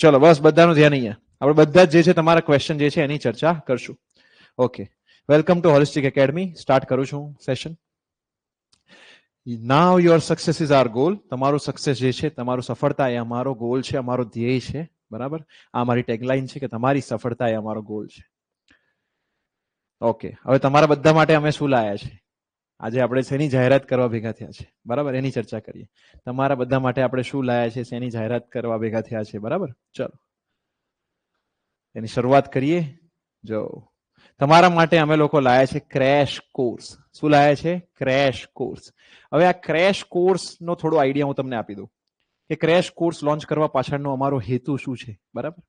ચલો બસ બધાનું ધ્યાન અહીંયા. આપણે બધા જે છે તમારા ક્વેશ્ચન જે છે એની ચર્ચા કરશું. Okay, welcome to holistic academy. Start કરું છું session. Now your success is our goal. તમારું સક્સેસ જે છે, તમારું સફળતા એ અમારો ગોલ છે, અમારો ધ્યેય છે. બરાબર, આ મારી ટેગલાઇન છે કે તમારી સફળતા એ અમારો ગોલ છે. ઓકે, હવે તમારા બધા માટે અમે શું લાયા છે? આજે આપણે શેની જાહેરાત કરવા ભેગા થયા છે? બરાબર, એની ચર્ચા કરીએ. તમારા બધા માટે આપણે શું લાયા છે, શેની જાહેરાત કરવા ભેગા થયા છે? બરાબર, ચલો એની શરૂઆત કરીએ. જો તમારા માટે અમે લોકો લાયા છે ક્રેશ કોર્સ. શું લાયા છે? Crash course. હવે આ ક્રેશ કોર્સ નો થોડો આઈડિયા હું તમને આપી દઉં કે ક્રેશ કોર્સ લોન્ચ કરવા પાછળનો અમારો હેતુ શું છે. બરાબર,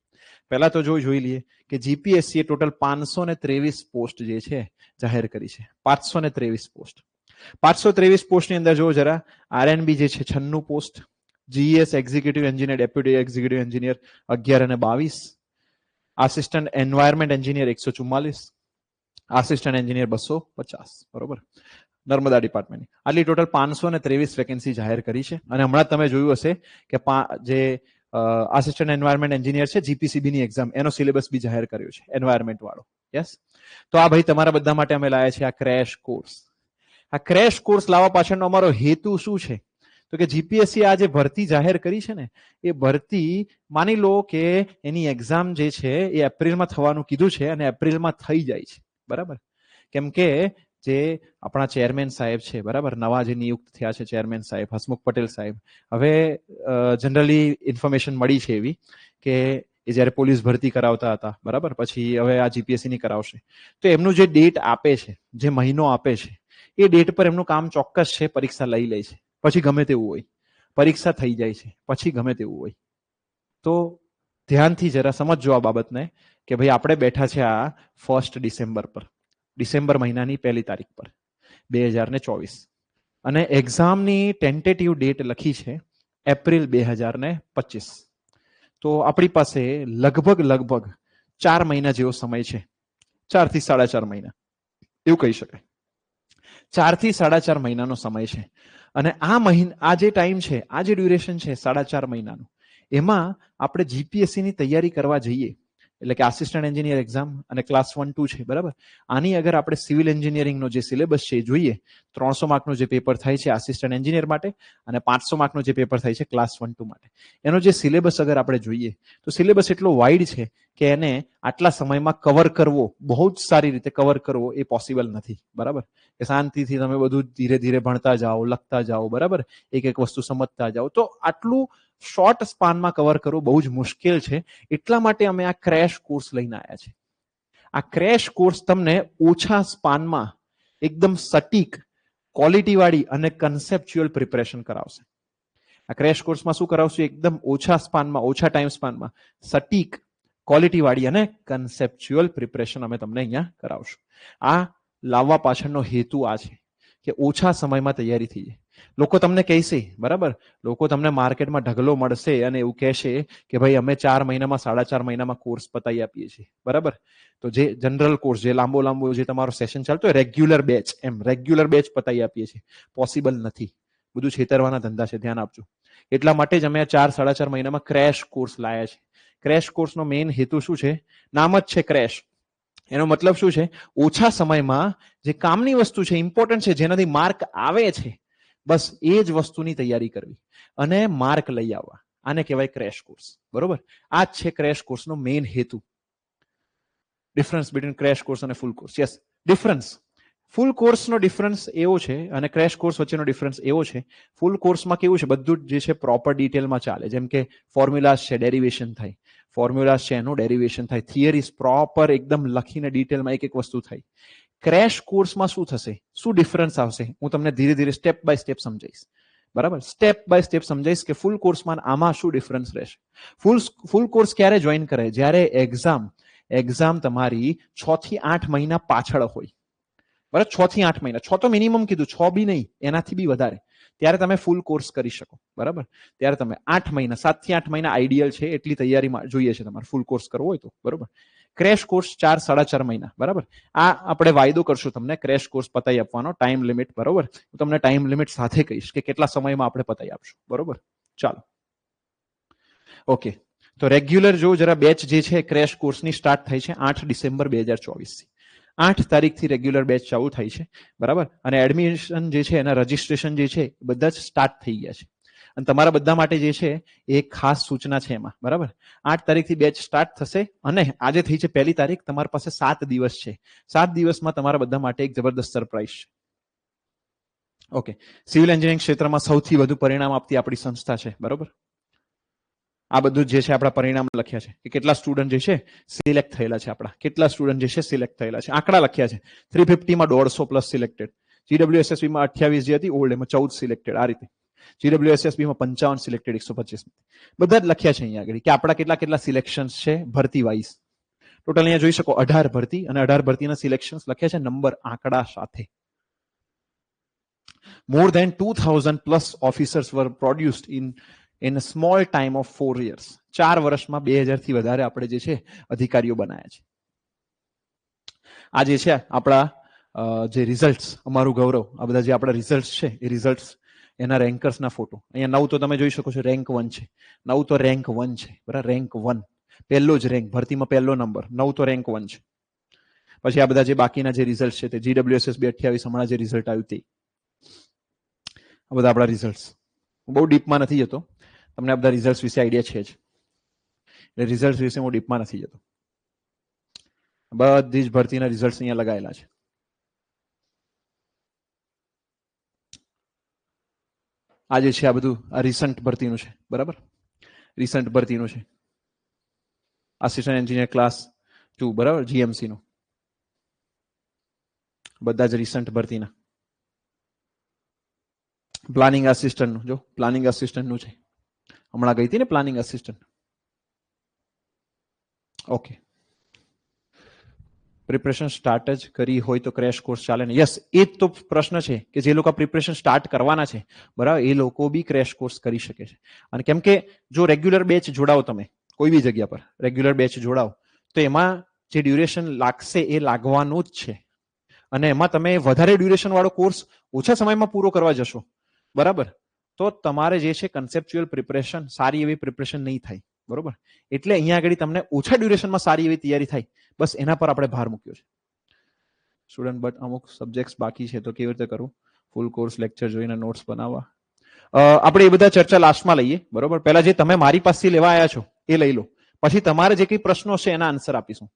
પહેલા તો જોઈ લઈએ કે જીપીએસસી ટોટલ 523 પોસ્ટ જે છે જાહેર કરી છે. 523 પોસ્ટ. 523 પોસ્ટની અંદર જો જરા આરએનબી જે છે 96 post, GS executive engineer, deputy executive engineer 11 અને 22, assistant environment engineer 144, assistant engineer 250. બરોબર, નર્મદા ડિપાર્ટમેન્ટની આટલી ટોટલ 523 વેકેન્સી જાહેર કરી છે. અને હમણાં તમે જોયું હશે કે જે આસિસ્ટન્ટ એન્વાયરમેન્ટ એન્જિનિયર છે જીપીસીબી ની એક્ઝામ, એનો સિલેબસ બી જાહેર કર્યો છે એન્વાયરમેન્ટ વાળો. યસ, તો આ ભાઈ તમારા બધા માટે અમે લાયા છે આ ક્રેશ કોર્સ. આ ક્રેશ કોર્સ લાવવા પાછળનો અમારો હેતુ શું છે? તો કે જીપીએસસી આ જે ભરતી જાહેર કરી છે ને, એ ભરતી માની લો કે એની એક્ઝામ જે છે એ એપ્રિલમાં થવાનું કીધું છે અને એપ્રિલમાં થઈ જાય છે. બરાબર, કેમ કે જે આપણા ચેરમેન સાહેબ છે, બરાબર, નવા જે નિયુક્ત થયા છે ચેરમેન સાહેબ હસમુખ પટેલ સાહેબ, હવે જનરલી ઇન્ફોર્મેશન મળી છે એવી કે એ જ્યારે પોલીસ ભરતી કરાવતા હતા, બરાબર, પછી હવે આ જીપીએસસી ની કરાવશે, તો એમનું જે ડેટ આપે છે, જે મહિનો આપે છે, એ ડેટ પર એમનું કામ ચોક્કસ છે, પરીક્ષા લઈ લે છે. પછી ગમે તેવું હોય, પરીક્ષા થઈ જાય છે, પછી ગમે તેવું હોય. તો ધ્યાનથી જરા સમજજો આ બાબતને કે ભાઈ આપણે બેઠા છે આ 1 ડિસેમ્બર પર, ડિસેમ્બર મહિનાની 1 તારીખ પર 2024, અને એક્ઝામની ટેન્ટેટિવ ડેટ લખી છે એપ્રિલ 2025. તો આપણી પાસે લગભગ 4 મહિના જેવો સમય છે. 4 થી 4.5 મહિના એવું કહી શકાય. 4 થી 4.5 મહિનાનો સમય છે. અને આ જે ટાઈમ છે, આ જે ડ્યુરેશન છે 4.5 મહિનાનું, એમાં આપણે જીપીએસસી ની તૈયારી કરવા જઈએ, એટલે કે આસિસ્ટન્ટ એન્જિનિયર એક્ઝામ અને ક્લાસ 1-2 છે, બરાબર, આની અગર આપણે સિવિલ એન્જિનિયરિંગનો જે સિલેબસ છે એ જોઈએ, 300 માર્કનું જે પેપર થાય છે આસિસ્ટન્ટ એન્જિનિયર માટે અને 500 માર્કનું જે પેપર થાય છે ક્લાસ 1-2 માટે, એનો જે સિલેબસ અગર આપણે જોઈએ તો સિલેબસ એટલો વાઇડ છે કે એને આટલા સમયમાં કવર કરવો, બહુ જ સારી રીતે કવર કરવો એ પોસિબલ નથી. બરાબર, કે શાંતિથી તમે બધું ધીરે ધીરે ભણતા જાઓ, લખતા જાઓ, બરાબર, એક એક વસ્તુ સમજતા જાઓ, તો આટલું શોર્ટ સ્પાનમાં કવર કરવું બહુ જ મુશ્કેલ છે. એટલા માટે અમે આ ક્રેશ કોર્સ લઈને આવ્યા છે. આ ક્રેશ કોર્સ તમને ઓછા સ્પાનમાં એકદમ સટીક, ક્વોલિટી વાળી અને કન્સેપ્ચ્યુઅલ પ્રિપરેશન કરાવશે. આ ક્રેશ કોર્સમાં શું કરાવશું? એકદમ ઓછા સ્પાનમાં, ઓછા ટાઈમ સ્પાનમાં સટીક, ક્વોલિટી વાળી અને કન્સેપ્ચ્યુઅલ પ્રિપરેશન અમે તમને અહીંયા કરાવશું. આ લાવવા પાછળનો હેતુ આ છે કે ઓછા સમયમાં તૈયારી થઈ જાય. લોકો તમને કહેશે, બરાબર, લોકો તમને માર્કેટમાં ઢગલો મળશે અને એવું કહેશે કે ભાઈ અમે 4 મહિનામાં 4.5 મહિનામાં કોર્સ પતાવી આપીએ છીએ. બરાબર, તો જે જનરલ કોર્સ, જે લાંબો જે તમારો સેશન ચાલતો હોય, રેગ્યુલર બેચ, એમ રેગ્યુલર બેચ પતાવી આપીએ છીએ. પોસિબલ નથી, બધું છેતરવાના ધંધા છે, ધ્યાન આપજો. એટલા માટે જ અમે 4-4.5 મહિનામાં ક્રેશ કોર્સ લાયા છે. ક્રેશ કોર્સનો મેઇન હેતુ શું છે? નામ જ છે ક્રેશ. એનો મતલબ શું છે? ઓછા સમયમાં જે કામની વસ્તુ છે, ઇમ્પોર્ટન્ટ છે, જેનાથી માર્ક આવે છે, બસ એ જ વસ્તુની તૈયારી કરવી અને માર્ક લઈ આવવા. આને કહેવાય ક્રેશ કોર્સ. બરોબર, આ જ છે ક્રેશ કોર્સનો મેઇન હેતુ. ડિફરન્સ બિટવીન ક્રેશ કોર્સ અને full course. Yes, difference. Full કોર્સનો ડિફરન્સ એવો છે અને ક્રેશ કોર્સ વચ્ચેનો ડિફરન્સ એવો છે, ફૂલ કોર્સમાં કેવું છે, બધું જે છે પ્રોપર ડિટેલમાં ચાલે. જેમ કે ફોર્મ્યુલાસ છે, ડેરિવેશન થાય, ફોર્મ્યુલાસ છે એનું ડેરિવેશન થાય, થિયરીઝ પ્રોપર એકદમ લખીને ડિટેલમાં એક એક વસ્તુ થાય. ક્રેશ કોર્સમાં શું થશે, શું ડિફરન્સ આવશે, હું તમને ધીરે ધીરે સ્ટેપ બાય સ્ટેપ સમજાઈશ. બરાબર, સ્ટેપ બાય સ્ટેપ સમજાઈશ કે ફૂલ કોર્સમાં આમાં શું ડિફરન્સ રહેશે. ફૂલ કોર્સ ક્યારે જોઈન કરે? જ્યારે એક્ઝામ તમારી 6 થી 8 મહિના પાછળ હોય. બરાબર, 6 થી 8 મહિના, 6 તો મિનિમમ કીધું, 6 બી નહીં, એનાથી બી વધારે, ત્યારે તમે ફૂલ કોર્સ કરી શકો. બરાબર, ત્યારે તમે 8 મહિના, 7 થી 8 મહિના આઈડિયલ છે, એટલી તૈયારીમાં જોઈએ છે તમારે ફૂલ કોર્સ કરવો હોય તો. બરાબર, ક્રેશ કોર્સ 4-4.5 મહિના. બરાબર, આ આપણે વાયદો કરશું તમને ક્રેશ કોર્સ પતાવી આપવાનો, ટાઈમ લિમિટ. બરોબર, હું તમને ટાઈમ લિમિટ સાથે કહીશ કે કેટલા સમયમાં આપણે પતાવી આપશું. બરોબર, ચાલો. ઓકે, તો રેગ્યુલર જો જરા બેચ જે છે ક્રેશ કોર્સની સ્ટાર્ટ થઈ છે 8 ડિસેમ્બર 2024 થી 8 તારીખથી રેગ્યુલર બેચ ચાલુ થઈ છે, બરાબર. અને એડમિશન જે છે એના રજીસ્ટ્રેશન જે છે બધા જ સ્ટાર્ટ થઈ ગયા છે. અને તમારા બધા માટે જે છે એ ખાસ સૂચના છે એમાં, બરાબર. 8 તારીખથી બેચ સ્ટાર્ટ થશે અને આજે થઈ છે 1 તારીખ. તમારી પાસે 7 દિવસ છે. 7 દિવસમાં તમારા બધા માટે એક જબરદસ્ત સરપ્રાઈઝ છે. ઓકે, સિવિલ એન્જિનિયરિંગ ક્ષેત્રમાં સૌથી વધુ પરિણામ આપતી આપણી સંસ્થા છે, બરાબર. આ બધું જે છે આપણા પરિણામ લખ્યા છે કે કેટલા સ્ટુડન્ટ જે છે સિલેક્ટ થયેલા છે, આપણા કેટલા સ્ટુડન્ટ જે છે સિલેક્ટ થયેલા છે, આંકડા લખ્યા છે. 350 માં 150 પ્લસ સિલેક્ટેડ, GWSSB માં 28 જે હતી ઓલ્ડ એમાં 14 સિલેક્ટેડ, આ રીતે GWSSB માં 55 સિલેક્ટેડ 125, બધા જ લખ્યા છે અહીંયા આગળ કે આપણા કેટલા કેટલા સિલેક્શન છે ભરતી વાઇઝ. ટોટલ અહીંયા જોઈ શકો 18 ભરતી અને 18 ભરતીના સિલેક્શન લખ્યા છે નંબર આંકડા સાથે. More than 2000 plus officers were produced in a small time of 4 years. 4 વર્ષમાં 2000 થી વધારે આપણે જે છે અધિકારીઓ બનાયા છે. આ જે છે આપણા જે રિઝલ્ટ્સ, અમારું ગૌરવ, આ બધા જે આપણા રિઝલ્ટ્સ છે એ રિઝલ્ટ્સ એના રેન્કર્સના ફોટો. અહીંયા 9 તો તમે જોઈ શકો છો રેન્ક 1 છે. 9 તો રેન્ક 1 છે, બરાબર. રેન્ક 1 પહેલો જ રેન્ક, ભરતીમાં પહેલો નંબર. 9 તો રેન્ક 1 છે. પછી આ બધા જે બાકીના જે રિઝલ્ટ છે તે GWSSB 28 હમણાં જે રિઝલ્ટ આવ્યું તે, આ બધા આપણા રિઝલ્ટ. બહુ ડીપમાં નથી જતો, તમને આ બધા રિઝલ્ટ વિશે આઈડિયા છે જ, એટલે રિઝલ્ટ વિશે હું ડીપમાં નથી જતો. બધી જ ભરતીના રિઝલ્ટ અહીંયા લગાયેલા છે. આ જે છે આ બધું આ રિસન્ટ ભરતીનું છે, બરાબર. રિસન્ટ ભરતીનું છે, આસિસ્ટન્ટ એન્જિનિયર ક્લાસ 2, બરાબર, GMC નું. બધા જ રિસન્ટ ભરતીના. પ્લાનિંગ આસિસ્ટન્ટનું જો, પ્લાનિંગ આસિસ્ટન્ટનું છે, હમણાં ગઈ હતી ને planning assistant. Okay, preparation start જ કરી હોય તો ક્રેશ કોર્સ ચાલે ને? યસ, એ જ તો પ્રશ્ન છે કે જે લોકો પ્રિપરેશન સ્ટાર્ટ કરવાના છે, બરાબર, એ લોકો બી ક્રેશ કોર્સ કરી શકે છે. અને કેમ કે જો રેગ્યુલર બેચ જોડાઓ તમે કોઈ બી જગ્યા પર, રેગ્યુલર બેચ જોડાઓ તો એમાં જે ડ્યુરેશન લાગશે એ લાગવાનું જ છે. અને એમાં તમે વધારે ડ્યુરેશન વાળો કોર્સ ઓછા સમયમાં પૂરો કરવા જશો, બરાબર, તો તમારે જે છે કન્સેપ્ચ્યુઅલ પ્રિપરેશન, સારી એવી પ્રિપરેશન નહીં થાય, બરોબર. એટલે અહીંયા આગળ તમને ઓછા ડ્યુરેશનમાં સારી એવી તૈયારી થાય, બસ એના પર આપણે ભાર મૂક્યો છે. સ્ટુડન્ટ બટ અમુક સબ્જેક્ટ્સ બાકી છે તો કેવી રીતે કરું? ફૂલ કોર્સ લેક્ચર જોઈને નોટ્સ બનાવવા. આપણે એ બધા ચર્ચા લાસ્ટમાં લઈએ, બરોબર. પહેલા જે તમે મારી પાસેથી લેવા આવ્યા છો એ લઈ લો, પછી તમારે જે કઈ પ્રશ્નો છે એના આન્સર આપીશું.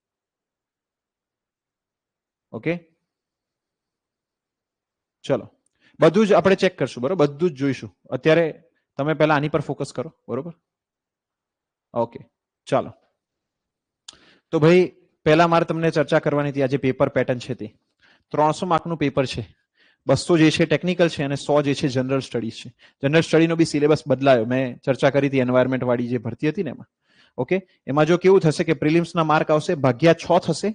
ઓકે, ચલો બધું જ આપણે ચેક કરશું, બરોબર, બધું જ જોઈશું. અત્યારે તમે પહેલા આની પર ફોકસ કરો, બરોબર. ઓકે, ચાલો. તો ભાઈ પહેલા મારે તમને ચર્ચા કરવાની હતી, આજે પેપર પેટર્ન છે તે 300 માર્કનું પેપર છે. 200 જે છે ટેકનિકલ છે અને 100 જે છે જનરલ સ્ટડીઝ છે. જનરલ સ્ટડીનો બી સિલેબસ બદલાયો, મેં ચર્ચા કરી હતી એન્વાયરમેન્ટ વાળી જે ભરતી હતી ને એમાં. ઓકે, એમાં જો કેવું થશે કે પ્રિલિમ્સના માર્ક આવશે ભાગ્યા 6 થશે,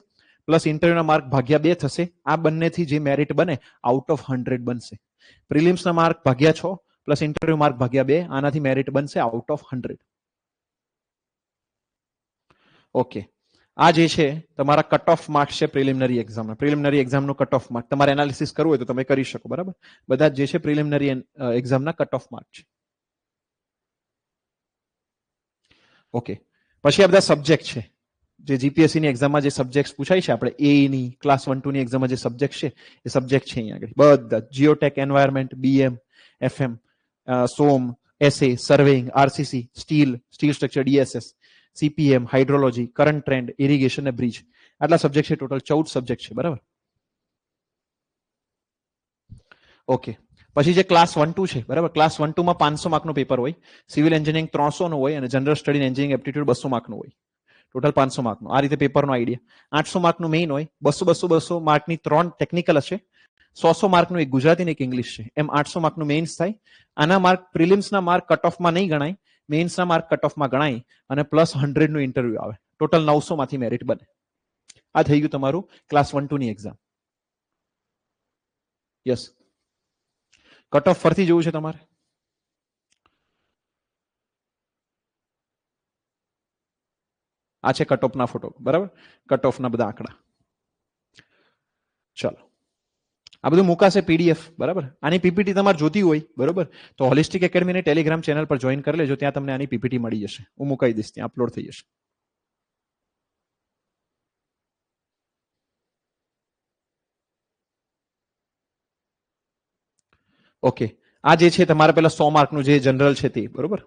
પ્લસ ઇન્ટરવ્યુના માર્ક ભાગ્યા 2 થશે. આ બંનેથી જે મેરિટ બને આઉટ ઓફ 100 બનશે. પ્રિલિમ્સના માર્ક ભાગ્યા 6 પ્લસ ઇન્ટરવ્યુ માર્ક ભાગ્યા 2, આનાથી મેરિટ બનશે આઉટ ઓફ 100. ઓકે, આ જે છે તમારા કટ ઓફ માર્ક્સ છે પ્રિલિમિનરી એક્ઝામના. પ્રિલિમિનરી એક્ઝામનો કટ ઓફ માર્ક તમારે એનાલિસિસ કરવું હોય તો તમે કરી શકો, બરાબર. બધા જે છે પ્રિલિમિનરી એક્ઝામના કટ ઓફ માર્ક છે. ઓકે, પછી આ બધા સબ્જેક્ટ છે જે જીપીએસસી ની એક્ઝામમાં જે સબ્જેક્ટ પૂછાય છે, આપણે એ ની ક્લાસ 1-2 ની એક્ઝામમાં જે સબ્જેક્ટ છે એ સબ્જેક્ટ છે અહીંયા આગળ બધા. Geotech, environment, BM, FM, SOM, SA, surveying, RCC, steel structure, DSS, CPM, hydrology, current trend, irrigation અને બ્રિજ. આટલા સબ્જેક્ટ છે, ટોટલ 14 સબ્જેક્ટ છે, બરાબર. ઓકે, પછી જે ક્લાસ 1-2 છે, બરાબર, ક્લાસ 1-2 માં 500 માર્કનું પેપર હોય, સિવિલ એન્જિનિયરિંગ 300 નું હોય અને જનરલ સ્ટડી એન્જિનિયરિંગ એપ્ટિટ્યુડ 200 માર્કનું હોય. ટોટલ 500 માર્કનું. આ રીતે પેપરનો આઈડિયા. 800 માર્કનું મેઇન હોય, 200 માર્કની 3 ટેકનિકલ હશે, 100 માર્કનું એક ગુજરાતી ને એક ઇંગ્લિશ છે. એમ 800 માર્કનું મેઇન્સ થાય. આના માર્ક પ્રિલિમ્સના માર્ક કટ ઓફમાં નહીં ગણાય, મેઇન્સના માર્ક કટ ઓફમાં ગણાય અને પ્લસ 100 નું ઇન્ટરવ્યુ આવે. ટોટલ 900 માંથી મેરિટ બને. આ થઈ ગયું તમારું ક્લાસ 1-2 ની એક્ઝામ. યસ, કટ ઓફ ફરતી જોવું છે તમારે? આ છે કટ ઓફના ફોટો, બરાબર, કટ ઓફના બધા આંકડા. ચલો, આ બધું મુકાશે પીડીએફ, બરાબર. આની પીપીટી તમારે જોતી હોય, બરાબર, તો હોલિસ્ટિક એકેડમીની ટેલિગ્રામ ચેનલ પર જોઈન કરી લેજો. ત્યાં તમને આની પીપીટી મળી જશે. હું મુકાઈ દઈશ, ત્યાં અપલોડ થઈ જશે. ઓકે, આ જે છે તમારે પેલા 100 માર્કનું જે જનરલ છે તે, બરોબર.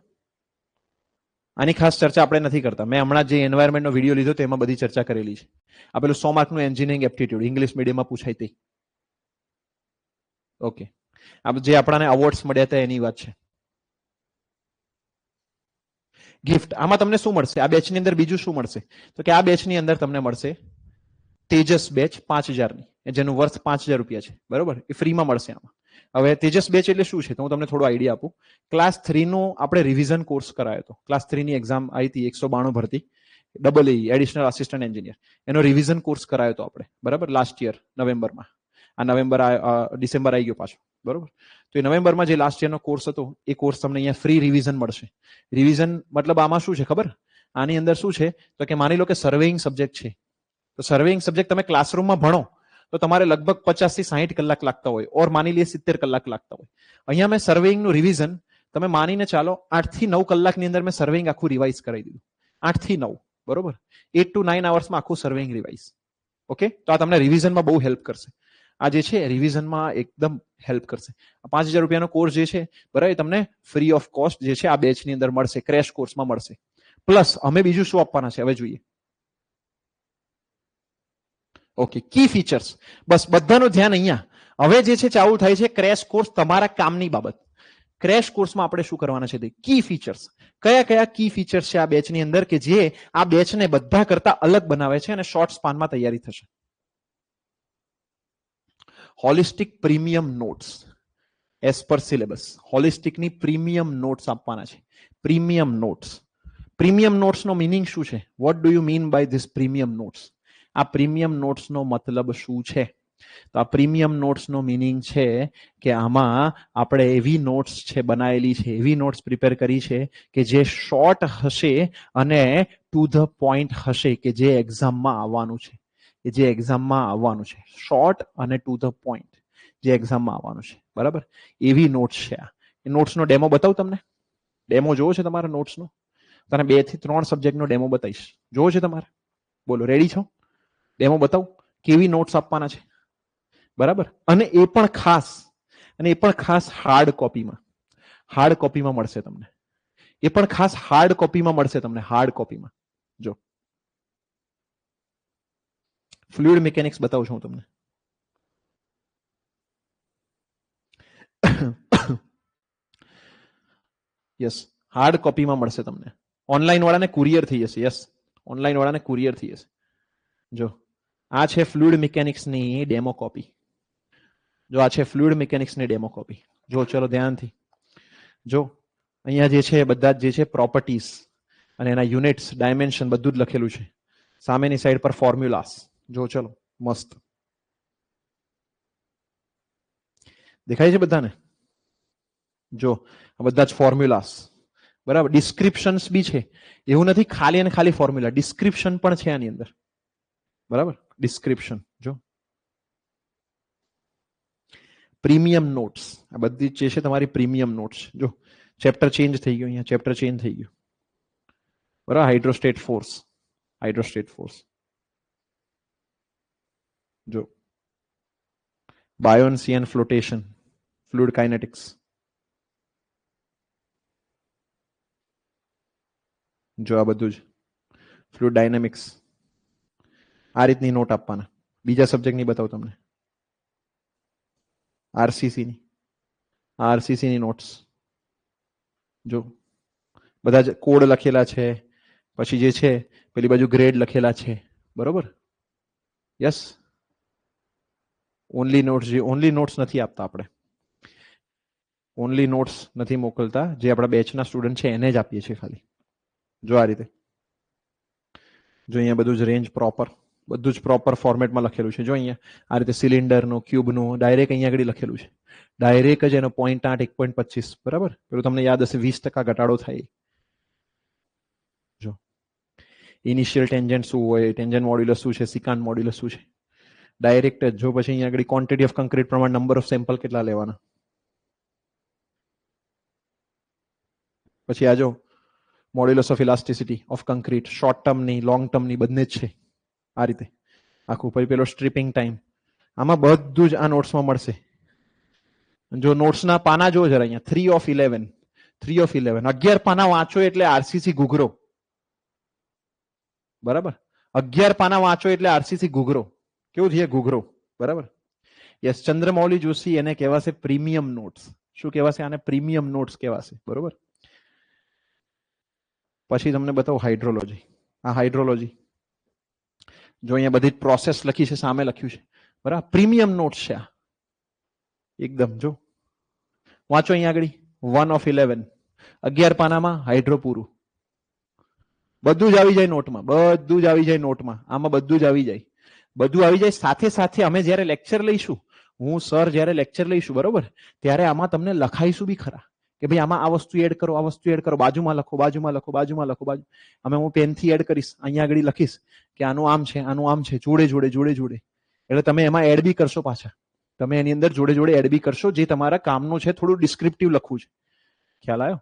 આની ખાસ ચર્ચા આપણે નથી કરતા. મેં હમણાં જે એન્વાયરમેન્ટનો વિડીયો લીધો તો એમાં બધી ચર્ચા કરેલી છે. આ પેલું 100 માર્કનું એન્જિનિયરિંગ એપ્ટિટ્યુડ ઇંગ્લિશ મીડિયમમાં પૂછાય તે. ઓકે, આ જે આપણને અવોર્ડ્સ મળ્યા હતા એની વાત છે. ગિફ્ટ આમાં તમને શું મળશે? આ બેચની અંદર બીજું શું મળશે? તો કે આ બેચની અંદર તમને મળશે તેજસ બેચ 5000 ની, જેનું વર્ષ 5000 રૂપિયા છે, બરોબર. એ ફ્રીમાં મળશે આમાં. હવે તેજસ બેચ એટલે શું છે તો હું તમને થોડો આઈડિયા આપું. ક્લાસ 3 નો આપણે રિવિઝન કોર્સ કરાયો હતો. ક્લાસ 3 ની એક્ઝામ આવી હતી 192 ભરતી, ડબલ એ એડિશનલ આસિસ્ટન્ટ એન્જિનિયર. એનો રિવિઝન કોર્સ કરાયો હતો આપણે, બરાબર, લાસ્ટ યર નવેમ્બરમાં. આ નવેમ્બર ડિસેમ્બર આવી ગયો પાછો, બરોબર. તો એ નવેમ્બરમાં જે લાસ્ટ યરનો કોર્સ હતો એ કોર્સ તમને અહીંયા ફ્રી રિવિઝન મળશે. રિવિઝન મતલબ આમાં શું છે ખબર? આની અંદર શું છે તો કે માની લો કે સર્વેઇંગ સબ્જેક્ટ છે, તો સર્વેઇંગ સબ્જેક્ટ તમે ક્લાસરૂમમાં ભણો તો તમારે લગભગ 50 થી 60 કલાક લાગતા હોય, ઓર માની લઈએ 70 કલાક લાગતા હોય. અહીંયા મેં સર્વેઇંગનું રિવિઝન તમે માનીને ચાલો 8 થી 9 કલાકની અંદર મેં સર્વેઇંગ આખું રિવાઇઝ કરાવી દીધું. 8 થી 9, બરોબર. 8 to 9 અવર્સમાં આખું સર્વેઇંગ રિવાઇઝ. ઓકે, તો આ તમને રિવિઝનમાં બહુ હેલ્પ કરશે. આ જે છે રિવિઝનમાં એકદમ હેલ્પ કરશે. 5000 રૂપિયાનો કોર્સ જે છે, બરાબર, તમને ફ્રી ઓફ કોસ્ટ જે છે આ બેચની અંદર મળશે, ક્રેશ કોર્સમાં મળશે. પ્લસ અમે બીજું શું આપવાના છે હવે જોઈએ. ઓકે, કી ફીચર્સ. બસ બધાનું ધ્યાન અહીંયા. હવે જે છે ચાલુ થાય છે ક્રેશ કોર્સ તમારા કામની બાબત. ક્રેશ કોર્સમાં આપણે શું કરવાના છે? કી ફીચર્સ. કયા કયા કી ફીચર્સ છે આ બેચની અંદર કે જે આ બેચને બધા કરતા અલગ બનાવે છે અને શોર્ટ સ્પાનમાં તૈયારી થશે. Holistic premium notes as per syllabus. હોલિસ્ટિકની પ્રીમિયમ નોટ્સ આપવાના છે. Premium notes. પ્રીમિયમ નોટ્સનો મીનિંગ શું છે? What do you mean by this premium notes? આ પ્રીમિયમ નોટ્સનો મતલબ શું છે? તો આ પ્રીમિયમ નોટ્સનો મીનિંગ છે કે આમાં આપણે એવી નોટ્સ છે બનાવેલી છે, એવી નોટ્સ પ્રિપેર કરી છે કે જે શોર્ટ હશે અને ટુ ધ પોઈન્ટ હશે, કે જે એક્ઝામમાં આવવાનું છે. કે જે એક્ઝામમાં આવવાનું છે, શોર્ટ અને ટુ ધ પોઈન્ટ જે એક્ઝામમાં આવવાનું છે, બરાબર. એવી નોટ્સ છે આ. એ નોટ્સનો ડેમો બતાવું તમને? ડેમો જોવો છે તમારા નોટ્સનો? તને 2 થી 3 સબ્જેક્ટનો ડેમો બતાવીશ. જોવો છે તમારે? બોલો, રેડી છો? ડેમો બતાવું કેવી નોટ્સ આપવાના છે, બરાબર. અને એ પણ ખાસ હાર્ડ કોપીમાં. હાર્ડ કોપીમાં મળશે તમને. એ પણ ખાસ હાર્ડ કોપીમાં મળશે તમને, હાર્ડ કોપીમાં. જો ફ્લુઇડ મિકેનિક્સ બતાવું છું હું તમને. યસ, હાર્ડ કોપીમાં મળશે તમને. ઓનલાઈન વાળાને કુરિયર થઈ જશે. યસ, ઓનલાઈન વાળાને કુરિયર થઈ જશે. જો આ છે ફ્લુઇડ મિકેનિક્સની ડેમો કોપી. જો આ છે ફ્લુઇડ મિકેનિક્સની ડેમો કોપી. જો ચલો ધ્યાનથી જો. અહીંયા જે છે બધા જ જે છે પ્રોપર્ટીઝ અને એના યુનિટ્સ, ડાયમેન્શન બધું જ લખેલું છે. સામેની સાઈડ પર ફોર્મ્યુલાસ. જો ચલો, મસ્ત દેખાય છે બધાને? જો આ બધા જ ફોર્મ્યુલાસ, બરાબર. ડિસ્ક્રિપ્શન્સ બી છે. એવું નથી ખાલી અને ખાલી ફોર્મ્યુલા, ડિસ્ક્રિપ્શન પણ છે આની અંદર, બરાબર. ડિસ્ક્રિપ્શન જો. પ્રીમિયમ નોટ્સ આ બધી જે છે તમારી પ્રીમિયમ નોટ્સ. જો ચેપ્ટર ચેન્જ થઈ ગયું, અહીંયા ચેપ્ટર ચેન્જ થઈ ગયું, બરાબર. હાઇડ્રોસ્ટેટ ફોર્સ, હાઇડ્રોસ્ટેટ ફોર્સ. જો બાયોન્સી એન્ડ ફ્લોટેશન, ફ્લુઇડ કાઇનેટિક્સ. જો આ બધું જ ફ્લુઇડ ડાયનેમિક્સ. આ રીતની નોટ આપવાના. બીજા સબ્જેક્ટ ની બતાવું તમને. આરસીસી ની નોટ્સ. જો બધા જ કોડ લખેલા છે, પછી જે છે પેલી બાજુ ગ્રેડ લખેલા છે, બરોબર. Yes, only notes. જે ઓનલી નોટ્સ નથી આપતા આપણે, ઓનલી નોટ્સ નથી મોકલતા. જે આપણા બેચના સ્ટુડન્ટ છે એને જ આપીએ છીએ ખાલી. જો આ રીતે. જો અહીંયા બધું જ રેન્જ પ્રોપર, બધું જ પ્રોપર ફોર્મેટમાં લખેલું છે. જો અહીંયા આ રીતે સિલિન્ડરનું, ક્યુબનું ડાયરેક્ટ અહીંયા આગળ લખેલું છે. ડાયરેક્ટ જ એનો 0.8 1.25, બરાબર. પેલું તમને યાદ હશે 20% ઘટાડો થાય. જો ઇનિશિયલ ટેન્જન્ટ શું હોય, ટેન્જન્ટ મોડ્યુલસ શું છે, સિકાન્ટ મોડ્યુલસ શું છે, ડાયરેક્ટ જ જો. પછી અહીંયા આગળ ક્વોન્ટિટી ઓફ કોન્ક્રીટ પ્રમાણે નંબર ઓફ સેમ્પલ કેટલા લેવાના. પછી આ જો modulus of elasticity of concrete, short ટર્મની, લોંગ ટર્મની બંને જ છે આ રીતે આખું. પછી પેલો સ્ટ્રીપિંગ ટાઈમ, આમાં બધું જ આ નોટ્સમાં મળશે. જો નોટ્સના પાના જો જરા અહીંયા 3 of 11, 3 of 11, 11 પાના વાંચો એટલે આરસીસી ઘૂઘરો. બરાબર, 11 પાના વાંચો એટલે આરસીસી ઘૂઘરો. કેવું છે ઘૂઘરો? બરાબર. યસ, ચંદ્રમૌલી જોશી એને કહેવાશે પ્રીમિયમ નોટ્સ. શું કહેવાશે આને? પ્રીમિયમ નોટ્સ કહેવાશે. બરોબર. પછી તમને બતાવું હાઇડ્રોલોજી. આ હાઇડ્રોલોજી જો અહીંયા બધી પ્રોસેસ લખી છે, સામે લખ્યું છે. બરાબર, પ્રીમિયમ નોટ્સ છે આ એકદમ. જો વાંચો અહીંયા આગળ 1 of 11, 11 પાનામાં હાઇડ્રો પૂરું. બધું જ આવી જાય નોટમાં, બધું જ આવી જાય નોટમાં. આમાં બધું જ આવી જાય, બધું આવી જાય. સાથે સાથે અમે જ્યારે લેક્ચર લઈશું, હું સર જ્યારે લેક્ચર લઈશું, બરોબર, ત્યારે આમાં તમને લખાઈશું બી ખરા કે ભાઈ આમાં આ વસ્તુ એડ કરો, આ વસ્તુ એડ કરો, બાજુમાં લખો, બાજુમાં લખો, બાજુમાં લખો. અમે હું પેનથી એડ કરીશ, અહીંયા આગળ લખીશ કે આનું આમ છે, આનું આમ છે, જોડે જોડે જોડે જોડે. એટલે તમે એમાં એડ બી કરશો પાછા. તમે એની અંદર જોડે જોડે એડ બી કરશો, જે તમારા કામનું છે. થોડું ડિસ્ક્રિપ્ટિવ લખવું છે. ખ્યાલ આવ્યો?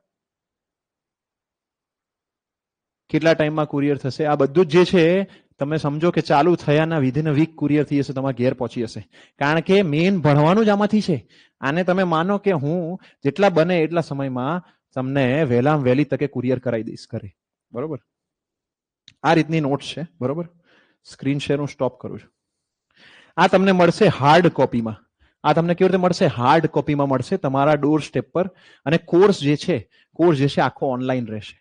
કેટલા ટાઈમમાં કુરિયર થશે? આ બધું જ જે છે તમે સમજો કે ચાલુ થયાના વિધિન વીક કુરિયર થઈ જશે, તમારા ઘેર પહોંચી જશે. કારણ કે મેઇન ભણવાનું જ આમાંથી છે. આને તમે માનો કે હું જેટલા બને એટલા સમયમાં તમને વહેલામાં વહેલી તકે કુરિયર કરાવી દઈશ ઘરે. બરોબર, આ રીતની નોટ્સ છે. બરોબર, સ્ક્રીન શેર હું સ્ટોપ કરું છું. આ તમને મળશે હાર્ડ કોપીમાં. આ તમને કેવી રીતે મળશે? હાર્ડ કોપીમાં મળશે તમારા ડોર સ્ટેપ પર. અને કોર્સ જે છે, કોર્સ જે છે આખો ઓનલાઈન રહેશે.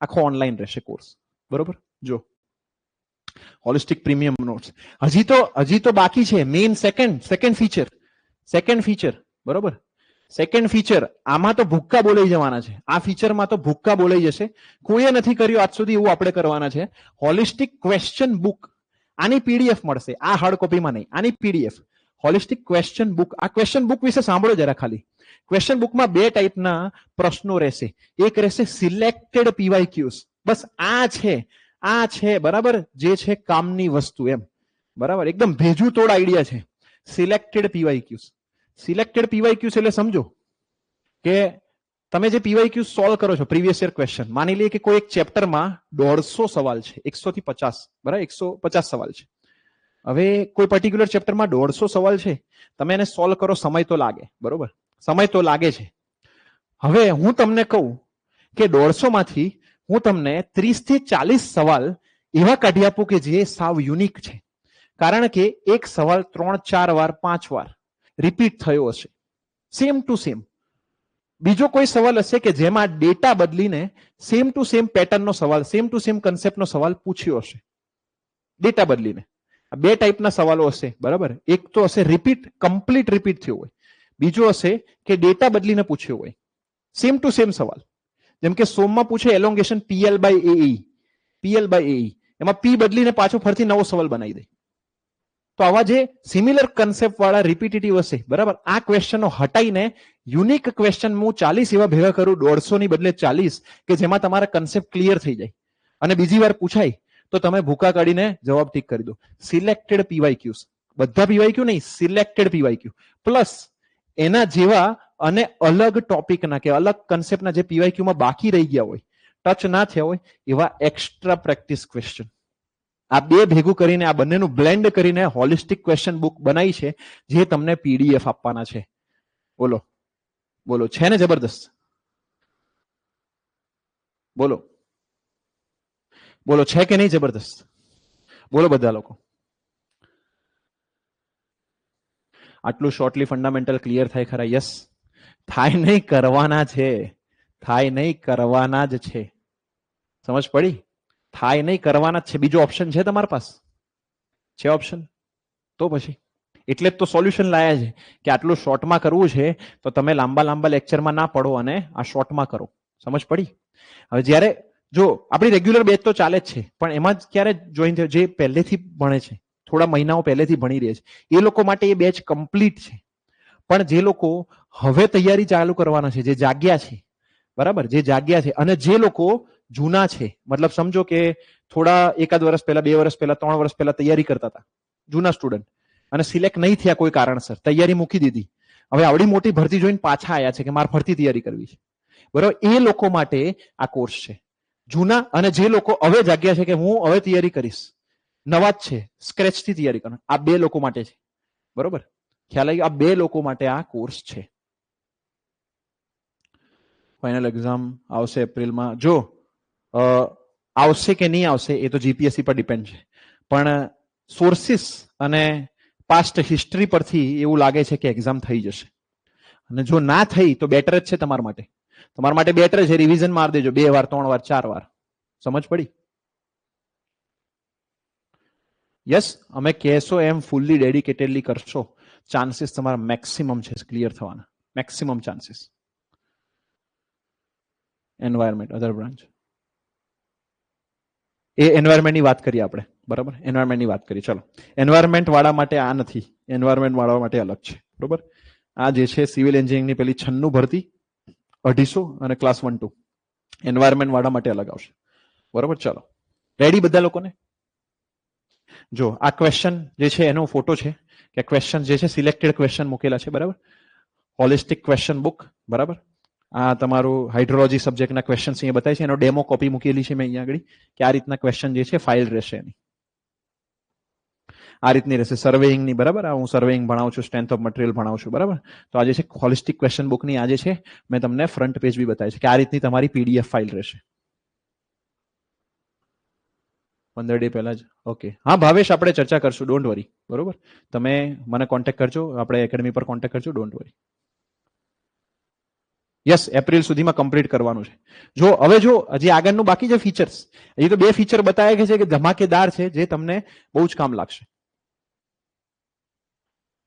આખો ઓનલાઈન રહેશે કોર્સ. બરોબર, જો હોલિસ્ટિક પ્રીમિયમ નોટ્સ હજી તો બાકી છે. Main second feature. બરોબર, સેકન્ડ ફીચર આમાં તો ભૂક્કા બોલાઈ જવાના છે. આ ફીચરમાં તો ભૂક્કા બોલાઈ જશે. કોઈએ નથી કર્યું આજ સુધી, એવું આપણે કરવાના છે. હોલિસ્ટિક ક્વેશ્ચન બુક, આની પીડીએફ મળશે. આ હાર્ડ કોપીમાં નહીં, આની પીડીએફ. Holistic question book. આ ક્વેશ્ચન બુક વિશે સાંભળો જરા ખાલી. ક્વેશ્ચન બુકમાં 2 ટાઈપના પ્રશ્નો રહેશે. એક રહેશે સિલેક્ટેડ પીવાયક્યુઝ. બસ આ છે બરાબર, જે છે કામની વસ્તુ એમ. બરાબર, એકદમ ભેજુ તોડ આઈડિયા છે. સિલેક્ટેડ પીવાયક્યુઝ. સિલેક્ટેડ પીવાયક્યુઝ એટલે સમજો કે તમે જે પીવાયક્યુઝ સોલ્વ કરો છો, પ્રીવિયસ યર ક્વેશ્ચન, માની લઈએ કે કોઈ એક ચેપ્ટરમાં 150 સવાલ છે, 100 થી 50, બરાબર, 150 સવાલ છે. હવે કોઈ પર્ટિક્યુલર ચેપ્ટરમાં 150 સવાલ છે, તમે એને સોલ્વ કરો, સમય તો લાગે. બરોબર, સમય તો લાગે છે. હવે હું તમને કહું કે 150 માંથી હું તમને 30 થી 40 સવાલ એવા કાઢી આપું કે જે સાવ યુનિક છે. કારણ કે એક સવાલ 3-4 વાર 5 વાર રિપીટ થયો હશે, સેમ ટુ સેમ. બીજો કોઈ સવાલ હશે કે જેમાં ડેટા બદલીને સેમ ટુ સેમ પેટર્નનો સવાલ, સેમ ટુ સેમ કન્સેપ્ટનો સવાલ પૂછ્યો હશે, ડેટા બદલીને. આ 2 ટાઈપના સવાલો હશે. બરાબર, એક તો હશે રિપીટ, કમ્પ્લીટ રિપીટ થયો હોય. બીજો હશે કે ડેટા બદલીને પૂછ્યો હોય, સેમ ટુ સેમ સવાલ. જેમ કે સોમમાં પૂછે એલોંગેશન PL/AE, એમાં P બદલીને પાછો ફરીથી નવો સવાલ બનાવી દે. તો આવા જે સિમિલર કન્સેપ્ટ વાળા રિપીટેટિવ હશે, બરાબર, આ ક્વેશ્ચનો હટાઈને યુનિક ક્વેશ્ચન હું 40 એવા ભેગા કરું, 150 ની બદલે 40, કે જેમાં તમારા કન્સેપ્ટ ક્લિયર થઈ જાય અને બીજી વાર પૂછાય તો તમે ભૂકા કાઢીને જવાબ ઠીક કરી દો. સિલેક્ટેડ પીવાયક્યુઝ, બધા પીવાયક્યુ નહીં, સિલેક્ટેડ પીવાયક્યુ પ્લસ એના જેવા અને અલગ ટોપિકના કે અલગ કન્સેપ્ટના જે પીવાયક્યુમાં બાકી રહી ગયા હોય, ટચ ના થયા હોય, એવા એક્સ્ટ્રા પ્રેક્ટિસ ક્વેશ્ચન. આ 2 ભેગું કરીને, આ બંનેનું બ્લેન્ડ કરીને હોલિસ્ટિક ક્વેશ્ચન બુક બનાવી છે, જે તમને પીડીએફ આપવાના છે. બોલો બોલો, છે ને જબરદસ્ત? બોલો બોલો, છે કે નહીં જબરદસ્ત? બોલો બધા લોકો. આટલું શોર્ટલી ફંડામેન્ટલ ક્લિયર થાય ખરા? યસ. થાય નહીં, કરવાના છે. થાય નહીં, કરવાના જ છે. સમજ પડી? થાય નહીં, કરવાના જ છે. બીજો ઓપ્શન છે તમારી પાસે? છે ઓપ્શન? તો પછી એટલે જ તો સોલ્યુશન લાયા છે કે આટલું શોર્ટમાં કરવું છે તો તમે લાંબા લેક્ચરમાં ના પડો અને આ શોર્ટમાં કરો. સમજ પડી? હવે જ્યારે જો આપણી રેગ્યુલર બેચ તો ચાલે જ છે, પણ એમાં જ ક્યારે જોઈન થયો? જે પહેલેથી ભણે છે, થોડા મહિનાઓ પહેલેથી ભણી રહે છે, એ લોકો માટે એ બેચ કમ્પ્લીટ છે. પણ જે લોકો હવે તૈયારી ચાલુ કરવાના છે, જે જાગ્યા છે, બરાબર, જે જાગ્યા છે, અને જે લોકો જૂના છે, મતલબ સમજો કે થોડા 1 વર્ષ પહેલા, 2 વર્ષ પહેલા, 3 વર્ષ પહેલા તૈયારી કરતા હતા, જૂના સ્ટુડન્ટ, અને સિલેક્ટ નહીં થયા કોઈ કારણસર, તૈયારી મૂકી દીધી, હવે આવડી મોટી ભરતી જોઈને પાછા આવ્યા છે કે મારે ફરતી તૈયારી કરવી છે, બરોબર, એ લોકો માટે આ કોર્સ છે. જૂના અને જે લોકો હવે જાગ્યા છે કે હું હવે તૈયારી કરીશ, નવા જ છે, સ્ક્રેચથી તૈયારી કરો, આ બે લોકો માટે છે, બરોબર, ખ્યાલ આવી? આ બે લોકો માટે આ કોર્સ છે. ફાઇનલ એક્ઝામ આવશે એપ્રિલમાં. જો આવશે કે નહીં આવશે એ તો જીપીએસસી પર ડિપેન્ડ છે, પણ સોર્સિસ અને પાસ્ટ હિસ્ટ્રી પરથી એવું લાગે છે કે એક્ઝામ થઈ જશે. અને જો ના થઈ તો બેટર જ છે તમારા માટે. તમારા માટે બેટર છે, રિવિઝન માર દેજો 2 વાર 3 વાર 4 વાર. સમજ પડી? યસ, અમે કહેશો એમ ફૂલ્લી ડેડિકેટેડલી કરશો, ચાન્સીસ તમારા મેક્સિમમ છે ક્લિયર થવાના, મેક્સિમમ ચાન્સીસ. એન્વાયરમેન્ટ અધર બ્રાન્ચ, એ એન્વાયરમેન્ટની વાત કરીએ આપણે, બરાબર, એન્વાયરમેન્ટની વાત કરીએ. ચલો, એન્વાયરમેન્ટ વાળા માટે આ નથી, એન્વાયરમેન્ટ વાળા માટે અલગ છે, બરોબર. આ જે છે સિવિલ એન્જિનિયરિંગની પેલી 96 ભરતી 250 અને ક્લાસ 1 2, એન્વાયરમેન્ટ વાળા માટે અલગ આવશે, બરોબર. ચલો, રેડી બધા લોકોને? જો આ ક્વેશ્ચન જે છે એનો ફોટો છે કે ક્વેશ્ચન જે છે સિલેક્ટેડ ક્વેશ્ચન મૂકેલા છે, બરાબર, હોલિસ્ટિક ક્વેશ્ચન બુક, બરાબર. આ તમારું હાઇડ્રોલોજી સબ્જેક્ટના ક્વેશ્ચન અહીંયા બતાય છે, એનો ડેમો કોપી મૂકેલી છે મેં અહીંયા આગળ કે આ રીતના ક્વેશ્ચન જે છે ફાઇલ રહેશે એની, આ રીતની રહેશે સર્વેઇંગની, બરાબર. હું સર્વેઇંગ ભણાવું છું, સ્ટ્રેન્થ ઓફ મટીરિયલ ભણાવું છું, બરાબર. તો આ જે છે હોલિસ્ટિક ક્વેશ્ચન બુકની આ જે છે મેં તમને ફ્રન્ટ પેજ બી બતાવ્યું છે કે આ રીતની તમારી પીડીએફ ફાઇલ રહેશે. 15 ડે પહેલા જ, ઓકે. હા ભાવેશ, આપણે ચર્ચા કરશું, ડોન્ટ વરી, બરોબર. તમે મને કોન્ટેક્ટ કરજો, આપણે એકેડમી પર કોન્ટેક્ટ કરજો, ડોન્ટ વરી. યસ, એપ્રિલ સુધીમાં કમ્પ્લીટ કરવાનું છે. જો હવે જો હજી આગળનું બાકી છે ફીચર્સ, હજી તો 2 ફીચર બતાવ્યા છે કે ધમાકેદાર છે, જે તમને બહુ જ કામ લાગશે.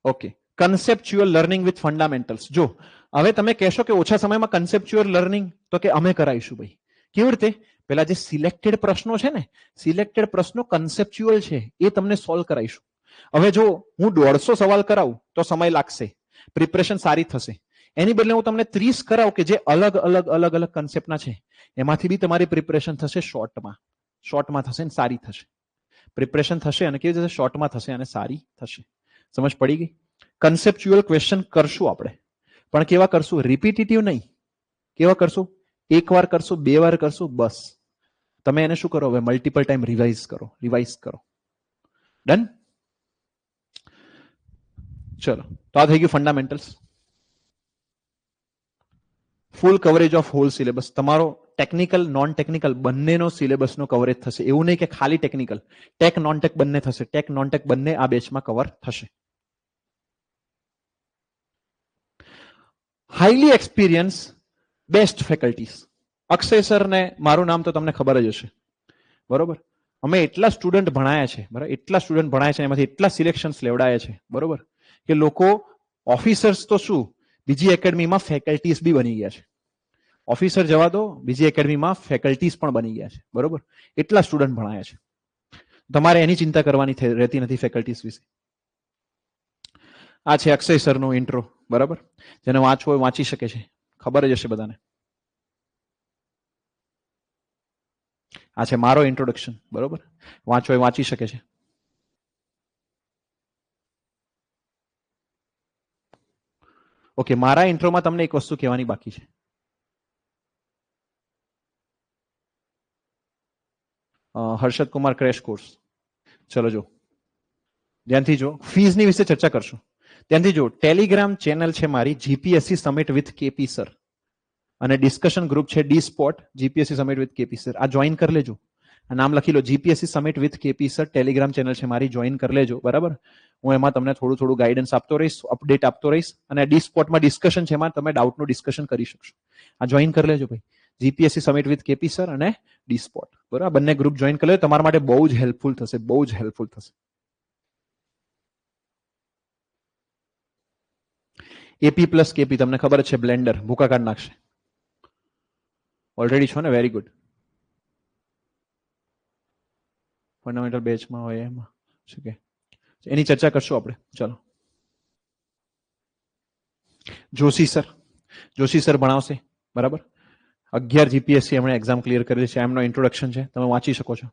Okay, conceptual learning with fundamentals. જો હવે તમે કહેશો કે ઓછા સમયમાં કન્સેપ્ચ્યુઅલ લર્નિંગ, તો કે અમે કરાવીશું ભાઈ. કેવી રીતે? પેલા જે સિલેક્ટેડ પ્રશ્નો છે ને, સિલેક્ટેડ પ્રશ્નો કન્સેપ્ચ્યુઅલ છે, એ તમને સોલ્વ કરાવીશું. હવે જો હું 150 સવાલ કરાવું તો સમય લાગશે, પ્રિપરેશન સારી થશે. એની બદલે હું તમને 30 કરાવું કે જે અલગ અલગ અલગ અલગ કન્સેપ્ટના છે, એમાંથી બી તમારી પ્રિપરેશન થશે શોર્ટમાં થશે અને સારી થશે. પ્રિપરેશન થશે અને કેવી રીતે? શોર્ટમાં થશે અને સારી થશે. સમજ પડી ગઈ? કન્સેપ્ચ્યુઅલ ક્વેશ્ચન કરશું આપણે, પણ કેવા કરશું? રિપીટેટિવ નહીં. કેવા કરશું? 1 વાર કરશું, 2 વાર કરશું, બસ. તમે એને શું કરો? હવે મલ્ટિપલ ટાઈમ રિવાઇઝ કરો. ડન? ચલો, તો આ થઈ ગયું fundamentals. Full coverage of whole syllabus, તમારો ટેકનિકલ નોન ટેકનિકલ બંનેનો સિલેબસનો કવરેજ થશે. એવું નહીં કે ખાલી ટેકનિકલ, ટેક નોન ટેક બંને થશે. ટેક નોન ટેક બંને આ બેચમાં કવર થશે. Highly experience best faculties. Akshay sir ને મારું નામ તો તમને ખબર જ હશે, બરોબર. અમે એટલા સ્ટુડન્ટ ભણાયા છે, બરાબર, એટલા સ્ટુડન્ટ ભણાયા છે, એમાંથી એટલા સિલેક્શન્સ લેવડાયા છે, બરોબર, કે લોકો ઓફિસર્સ તો શું, બીજી એકેડમીમાં ફેકલ્ટીઝ બી બની ગયા છે. ઓફિસર જવા દો, બીજી એકેડમીમાં ફેકલ્ટીઝ પણ બની ગયા છે, બરોબર. એટલા સ્ટુડન્ટ ભણાયા છે. તમારે એની ચિંતા કરવાની રહેતી નથી ફેકલ્ટીઝ વિશે. આ છે અક્ષય સરનો ઇન્ટ્રો, બરાબર. જેને વાંચવો હોય વાંચી શકે છે, ખબર જ હશે બધાને. આ છે મારો ઇન્ટ્રોડક્શન, બરોબર. વાંચવો હોય વાંચી શકે છે. ઓકે, મારા ઇન્ટ્રોમાં તમને એક વસ્તુ કહેવાની બાકી છે. Harshad Kumar crash course. ચલો જો ધ્યાનથી જો, ફીઝની વિશે ચર્ચા કરશું. ધ્યાનથી જો, ટેલિગ્રામ ચેનલ છે મારી GPSC summit with KP sir, અને ડિસ્કશન ગ્રુપ છે the spot GPSC summit with KP sir. આ જોઈન કરી લેજો, આ નામ લખી લો, GPSC summit with KP sir Telegram channel છે મારી, જોઈન કરી લેજો, બરાબર. હું એમાં તમને થોડું ગાઈડન્સ આપતો રહીશ, અપડેટ આપતો રહીશ, અને ડી સ્પોટમાં ડિસ્કશન છે, એમાં તમે ડાઉટનું ડિસ્કશન કરી શકશો. આ જોઈન કરી લેજો ભાઈ, GPSC summit with KP sir અને ડી સ્પોટ, બરાબર. બંને ગ્રુપ જોઈન કરી લેજો, તમારા માટે બહુ જ હેલ્પફુલ થશે, બહુ જ હેલ્પફુલ થશે. એપી પ્લસ કેપી તમને ખબર છે, બ્લેન્ડર ભૂકા કાઢ નાખશે. ઓલરેડી છો ને? Very good. ફંડામેન્ટલ બેચમાં હોય એમાં શું કે એની ચર્ચા કરશું આપણે. ચલો, જોશી સર ભણાવશે, બરાબર. 11 જીપીએસસી એમણે એક્ઝામ ક્લિયર કરેલી છે, એમનો ઇન્ટ્રોડક્શન છે, તમે વાંચી શકો છો.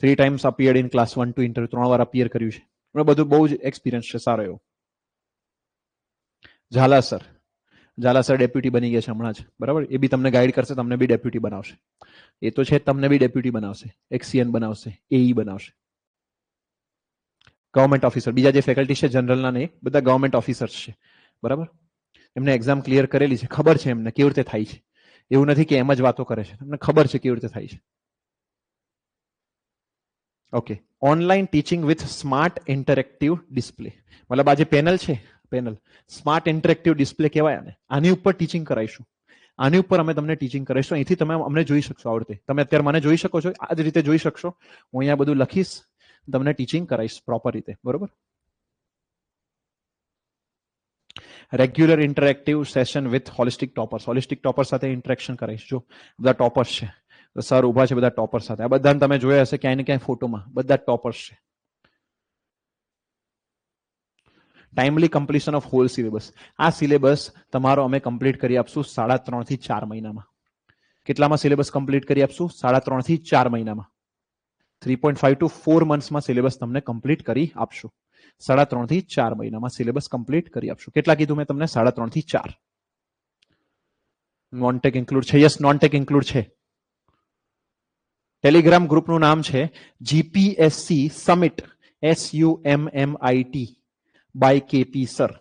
3 times appeared in class 1 2 interview, 3 વાર અપિયર કર્યું છે, એમને બધું બહુ જ એક્સપિરિયન્સ છે સારો એવો. ઝાલા સર ડેપ્યુટી બની ગયા છે હમણાં જ, બરાબર. એ બી તમને ગાઈડ કરશે, તમને બી ડેપ્યુટી બનાવશે. એ તો છે, તમને બી ડેપ્યુટી બનાવશે, એક્સીએન બનાવશે, એઈ બનાવશે. ગવર્મેન્ટ ઓફિસર, બીજા જે ફેકલ્ટી છે જનરલના નહીં, બધા ગવર્મેન્ટ ઓફિસર્સ છે, બરાબર. એમને એક્ઝામ ક્લિયર કરેલી છે, ખબર છે એમને કેવી રીતે થાય છે. એવું નથી કે એમ જ વાતો કરે છે, એમને ખબર છે કેવી રીતે થાય છે. Okay. Online teaching with smart interactive display, મતલબ આ જે પેનલ છે, પેનલ સ્માર્ટ ઇન્ટરેક્ટિવ ડિસ્પ્લે કહેવાય આને. આની ઉપર ટીચિંગ કરાવીશું, આની ઉપર અમે તમને ટીચિંગ કરીશું. અહીંથી તમે અમને જોઈ શકશો આ રીતે. તમે અત્યારે મને જોઈ શકો છો, આ જ રીતે જોઈ શકશો. હું અહીંયા બધું લખીશ, તમને ટીચિંગ કરાવીશ પ્રોપર રીતે, બરોબર. Regular interactive session with holistic toppers, holistic topper સાથે ઇન્ટરેક્શન કરાવીશ. જો બધા ટોપર્સ છે, સર ઉભા છે બધા ટોપર સાથે. આ બધાને તમે જોયા હશે ક્યાંય ને ક્યાંય ફોટોમાં, બધા ટોપર્સ છે. Timely completion of whole syllabus, આ સિલેબસ તમારો અમે કમ્પ્લીટ કરી આપશું 3.5 થી 4 મહિનામાં. કેટલામાં સિલેબસ કમ્પ્લીટ કરી આપશું? 3.5 થી 4 મહિનામાં. 3.5 to 4 મંથ્સમાં સિલેબસ તમને કમ્પ્લીટ કરી આપશું. 3.5 થી 4 મહિનામાં સિલેબસ કમ્પ્લીટ કરી આપશું. કેટલા કીધું મેં તમને? 3.5 થી 4. નોન-ટેક ઇન્ક્લુડ છે? યસ, નોન-ટેક ઇન્ક્લુડ છે. ટેલિગ્રામ ગ્રુપનું નામ છે GPSC summit, SUMMIT by KP sir.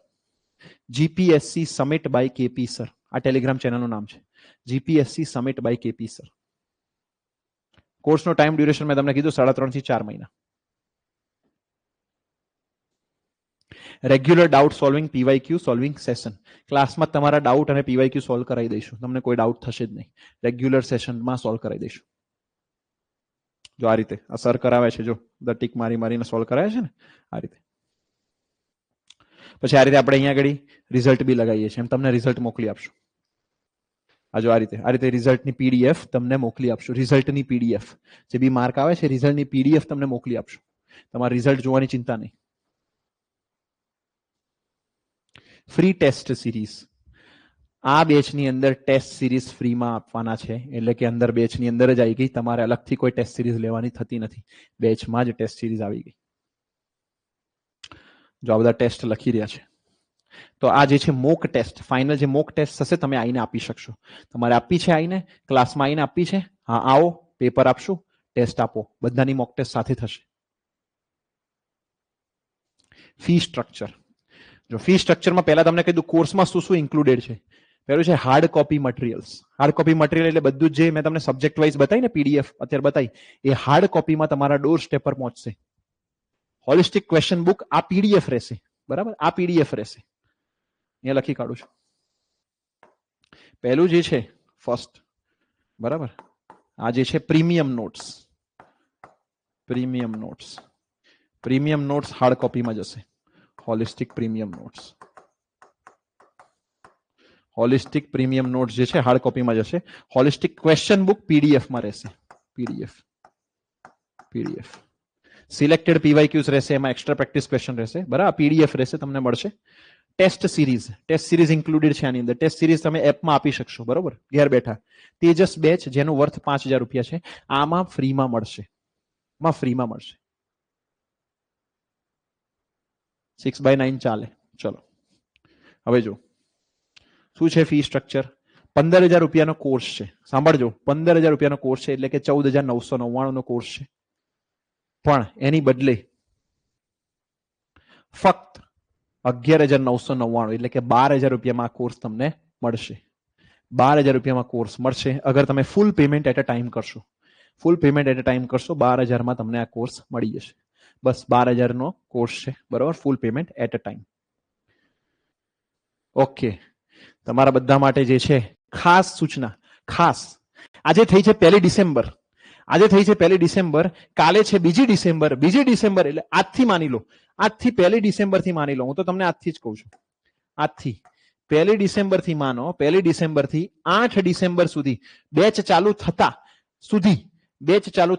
GPSC summit by KP sir, આ ટેલિગ્રામ ચેનલનું નામ છે. GPSC summit by KP sir. કોર્સનો ટાઈમ ડ્યુરેશન મેં તમને કીધું 3.5 થી 4 મહિના. Regular doubt solving, PYQ solving session. ક્લાસમાં તમારા ડાઉટ અને પીવાયક્યુ સોલ્વ કરાવી દઈશું. તમને કોઈ ડાઉટ થશે જ નહીં. રેગ્યુલર સેશનમાં સોલ્વ કરાવી દઈશું. જો આ રીતે આ સર કરાવે છે, જો બધા ટીક મારી મારીને સોલ્વ કરાવે છે ને આ રીતે. પછી આ રીતે આપણે અહીંયા આગળ રિઝલ્ટ બી લગાવીએ છીએ, એમ તમને રિઝલ્ટ મોકલી આપશું. આ જો આ રીતે રિઝલ્ટની પીડીએફ તમને મોકલી આપશું. રિઝલ્ટની પીડીએફ જે બી માર્ક આવે છે, રિઝલ્ટની પીડીએફ તમને મોકલી આપશું. તમારે રિઝલ્ટ જોવાની ચિંતા નહીં. ફ્રી ટેસ્ટ સિરીઝ, આ બેચની અંદર ટેસ્ટ સિરીઝ ફ્રીમાં આપવાના છે. એટલે કે અંદર બેચની અંદર જ આવી ગઈ, તમારે અલગથી કોઈ ટેસ્ટ સિરીઝ લેવાની થતી નથી. બેચમાં જ ટેસ્ટ સિરીઝ આવી ગઈ. જો આ બધા ટેસ્ટ લખી રહ્યા છે, તો આ જે છે મોક ટેસ્ટ, ફાઇનલ જે મોક ટેસ્ટ થશે તમે આઈને આપી શકશો. તમારે આપી છે, આઈને ક્લાસમાં આઈને આપી છે. હા, આવો પેપર આપશું, ટેસ્ટ આપો, બધાની મોક ટેસ્ટ સાથે થશે. ફી સ્ટ્રક્ચર, જો ફી સ્ટ્રક્ચરમાં પહેલા તમને કીધું કોર્સમાં શું શું ઇન્ક્લુડેડ છે. પહેલું છે hard copy materials. Hard copy material એટલે બધું જે મેં તમને સબ્જેક્ટ વાઇઝ બતાવી ને, પીડીએફ અત્યારે બતાવી, એ હાર્ડ કોપીમાં તમારા ડોર સ્ટેપ પર પહોંચશે. હોલિસ્ટિક ક્વેશ્ચન બુક આ પીડીએફ રહેશે, બરાબર. આ પીડીએફ રહેશે, અહીંયા લખી કાઢું છું. પહેલું જે છે ફર્સ્ટ, બરાબર, આ જે છે premium notes. Premium notes, premium notes hard કોપીમાં જશે. Holistic premium notes, holistic premium notes જે છે હાર્ડ કોપીમાં જશે. હોલિસ્ટિક ક્વેશ્ચન બુક પીડીએફમાં રહેશે. પીડીએફ સિલેક્ટેડ પીવાયક્યુઝ રહેશે, એમાં એક્સ્ટ્રા પ્રેક્ટિસ ક્વેશ્ચન રહેશે, બરાબર. પીડીએફ રહેશે, તમને મળશે. ટેસ્ટ સિરીઝ ઇન્ક્લુડેડ છે આની અંદર. ટેસ્ટ સિરીઝ તમે એપમાં આપી શકશો, બરોબર, ઘેર બેઠા. તેજસ બેચ જેનું વર્થ 5,000 રૂપિયા છે, આમાં ફ્રીમાં મળશે. 6/9 ચાલે. ચલો હવે જો શું છે ફી સ્ટ્રક્ચર. 15,000 રૂપિયાનો કોર્સ છે. સાંભળજો, 15,000 રૂપિયાનો કોર્સ છે, એટલે કે 14,999 નો કોર્સ છે. પણ એની બદલે ફક્ત 11,999 એટલે કે 12,000 રૂપિયામાં આ કોર્સ તમને મળશે. 12,000 રૂપિયામાં કોર્સ મળશે અગર તમે full payment at a time કરશો. Full payment at a time કરશો, 12,000માં તમને આ કોર્સ મળી જશે. બસ 12,000 નો કોર્સ છે, બરાબર. Full payment at a time. Okay. તમારા બધા માટે જે છે ખાસ સૂચના, ખાસ આજે થઈ છે 1 ડિસેમ્બર. આજે થઈ છે 1 ડિસેમ્બર, કાલે છે 2 ડિસેમ્બર. 2 ડિસેમ્બર એટલે આજથી માની લો, આજથી 1 ડિસેમ્બર થી માની લો. હું તો તમને આજથી જ કહું છું, આજથી 1 ડિસેમ્બર થી માનો. 1 ડિસેમ્બર થી 8 ડિસેમ્બર સુધી બેચ ચાલુ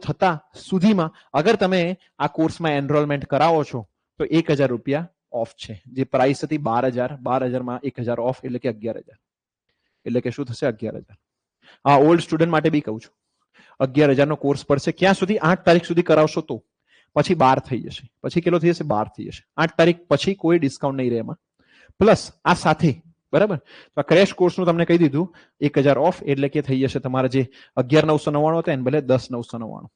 થતા સુધીમાં અગર તમે આ કોર્સમાં એનરોલમેન્ટ કરાવો છો તો 1,000 રૂપિયા ઓફ છે. જે પ્રાઇસ હતી 12,000માં 1,000 ઓફ, એટલે કે 11,000. એટલે કે શું થશે? 11,000. આ ઓલ્ડ સ્ટુડન્ટ માટે બી કહું છું, 11,000 નો કોર્સ પડશે. ક્યાં સુધી? 8 તારીખ સુધી કરાવશો તો. પછી 12 થઈ જશે, પછી કેટલો થઈ જશે 12 થઈ જશે. 8 તારીખ પછી કોઈ ડિસ્કાઉન્ટ નહીં રહે એમાં. પ્લસ આ સાથે બરાબર. તો આ ક્રેશ કોર્સનું તમને કહી દીધું 1000 ઓફ, એટલે કે થઈ જશે તમારે જે 11,999 હતા એને બદલે 10,999,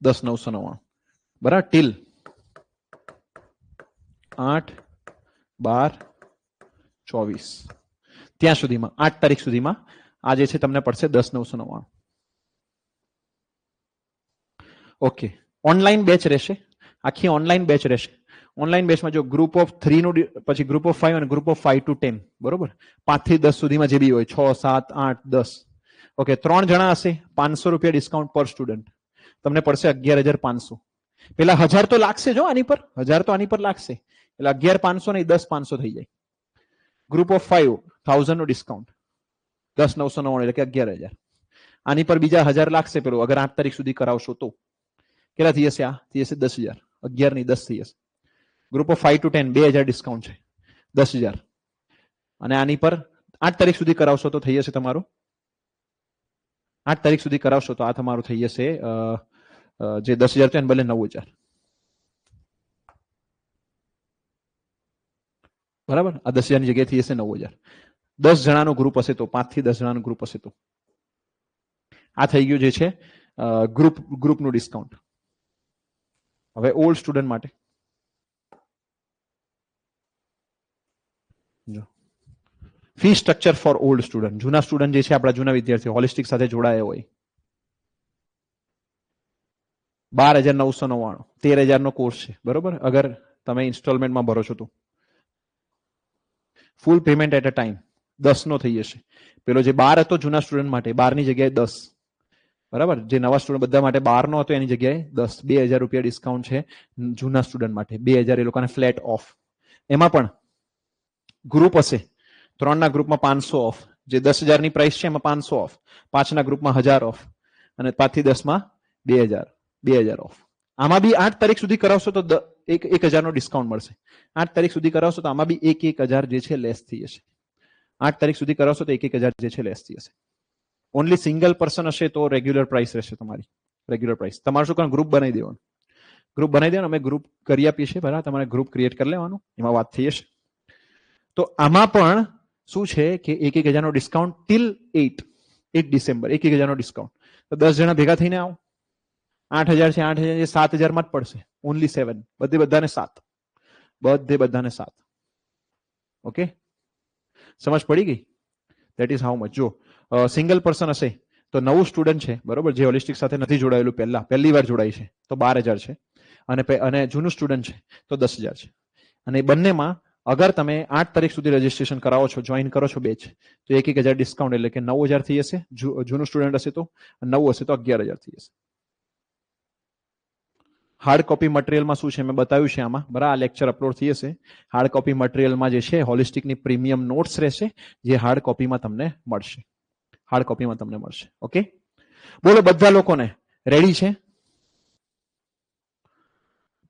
10,999 બરાબર, ટીલ 8/12/24 ત્યાં સુધીમાં, 8 તારીખ સુધીમાં આ જે છે તમને પડશે 10,999. ઓકે, ઓનલાઈન બેચ રહેશે, આખી ઓનલાઈન બેચ રહેશે. ઓનલાઈન બેચમાં જો ગ્રુપ ઓફ 3 નું, પછી ગ્રુપ ઓફ 5 અને ગ્રુપ ઓફ 5 to 10 બરોબર, 5 થી 10 સુધીમાં જે બી હોય, 6 7 8 10. ઓકે, 3 જણા હશે, 500 રૂપિયા ડિસ્કાઉન્ટ પર સ્ટુડન્ટ, તમને પડશે 11,500. પેલા 1000 તો લાગશે જો આની પર, 1000 તો આની પર લાગશે, એટલે 11,500 નહીં 10,500 થઈ જાય. ગ્રુપ ઓફ 5 1000 નું ડિસ્કાઉન્ટ, 10,999 એટલે કે 11,000. આની પર બીજા 1000 લાગશે પેલું, અગર 8 તારીખ સુધી કરાવશો તો કેટલા થઈ જશે? આ થઈ જશે 10,000, 11 ની 10 થઈ જશે. ગ્રુપ ઓફ 5 to 10 2,000 ડિસ્કાઉન્ટ છે, 10,000. અને આની પર 8 તારીખ સુધી કરાવશો તો થઈ જશે તમારું, 8 તારીખ સુધી કરાવશો તો આ તમારું થઈ જશે જે 10,000 છે એને બદલે 9,000 બરાબર. આ 10,000 ની જગ્યાએ થઈ જશે 9,000. 10 જણાનું ગ્રુપ હશે તો, 5 થી 10 જણાનું ગ્રુપ હશે તો આ થઈ ગયું જે છે ગ્રુપનું ડિસ્કાઉન્ટ. હવે ઓલ્ડ સ્ટુડન્ટ માટે જો fee structure for old student, જૂના સ્ટુડન્ટ જે છે આપણા જૂના વિદ્યાર્થીઓ હોલિસ્ટિક સાથે જોડાયા હોય, 12,999 13,000 નો કોર્સ છે બરોબર. અગર તમે ઇન્સ્ટોલમેન્ટમાં ભરો છો તો full payment at a time 10 નો થઈ જશે. પેલો જે 12 હતો જૂના સ્ટુડન્ટ માટે, 12 ની જગ્યાએ 10 બરાબર. જે નવા સ્ટુડન્ટ બધા માટે 12 નો હતો એની જગ્યાએ 10, 2,000 રૂપિયા ડિસ્કાઉન્ટ છે જૂના સ્ટુડન્ટ માટે, 2,000 એ લોકોને ફ્લેટ ઓફ. એમાં પણ ગ્રુપ હશે, 3 ના ગ્રુપમાં 500 ઓફ, જે 10,000 ની પ્રાઇસ છે એમાં 500 ઓફ, 5 ના ગ્રુપમાં 1,000 ઓફ, અને 5 થી 10 માં 2,000 ઓફ. આમાં બી 8 તારીખ સુધી કરાવશો તો 1,000 નો ડિસ્કાઉન્ટ મળશે. 8 તારીખ સુધી કરાવશો તો આમાં બી 1,000 જે છે લેસ થઈ જશે. 8 તારીખ સુધી કરાવશો તો 1,000 જે છે લેસ થઈ જશે. ઓનલી સિંગલ પર્સન હશે તો રેગ્યુલર પ્રાઇસ રહેશે તમારી, રેગ્યુલર પ્રાઇસ. તમારે શું કરવાનું? ગ્રુપ બનાવી દેવાનું, ગ્રુપ બનાવી દેવાનું. અમે ગ્રુપ કરી આપીએ છીએ બરાબર, તમારે ગ્રુપ ક્રિએટ કરી લેવાનું, એમાં વાત થઈ જશે. તો આમાં પણ શું છે કે 1,000 નો ડિસ્કાઉન્ટ ટિલ 8 ડિસેમ્બર, 1,000 નો ડિસ્કાઉન્ટ. તો 10 જણા ભેગા થઈને આવો, 8,000 છે, 8,000 છે, 7,000 માં જ પડશે. ઓનલી 7, બધાને 7, બધાને 7. ઓકે, સમજ પડી ગઈ? That is how much. જો સિંગલ પર્સન હશે તો નવું સ્ટુડન્ટ છે બરોબર, જે હોલિસ્ટિક સાથે નથી જોડાયેલું, પહેલી વાર જોડાય છે તો 12,000 છે, અને જૂનું સ્ટુડન્ટ છે તો 10,000 છે. અને બંનેમાં અગર તમે 8 તારીખ સુધી રજીસ્ટ્રેશન કરાવો છો, જોઈન કરો છો બેચ, તો 1,000 ડિસ્કાઉન્ટ એટલે કે 9,000 થઈ જશે. જૂનું સ્ટુડન્ટ હશે તો 9 હશે તો 11,000 થઈ જશે. હાર્ડ કોપી મટીરિયલમાં શું છે મેં બતાવ્યું છે આમાં બરાબર. આ લેક્ચર અપલોડ થઈ જશે. હાર્ડ કોપી મટીરિયલમાં જે છે હોલિસ્ટિકની પ્રીમિયમ નોટ્સ રહેશે, જે હાર્ડ કોપીમાં તમને મળશે, હાર્ડ કોપીમાં તમને મળશે. ઓકે, બોલો બધા લોકોને રેડી છે?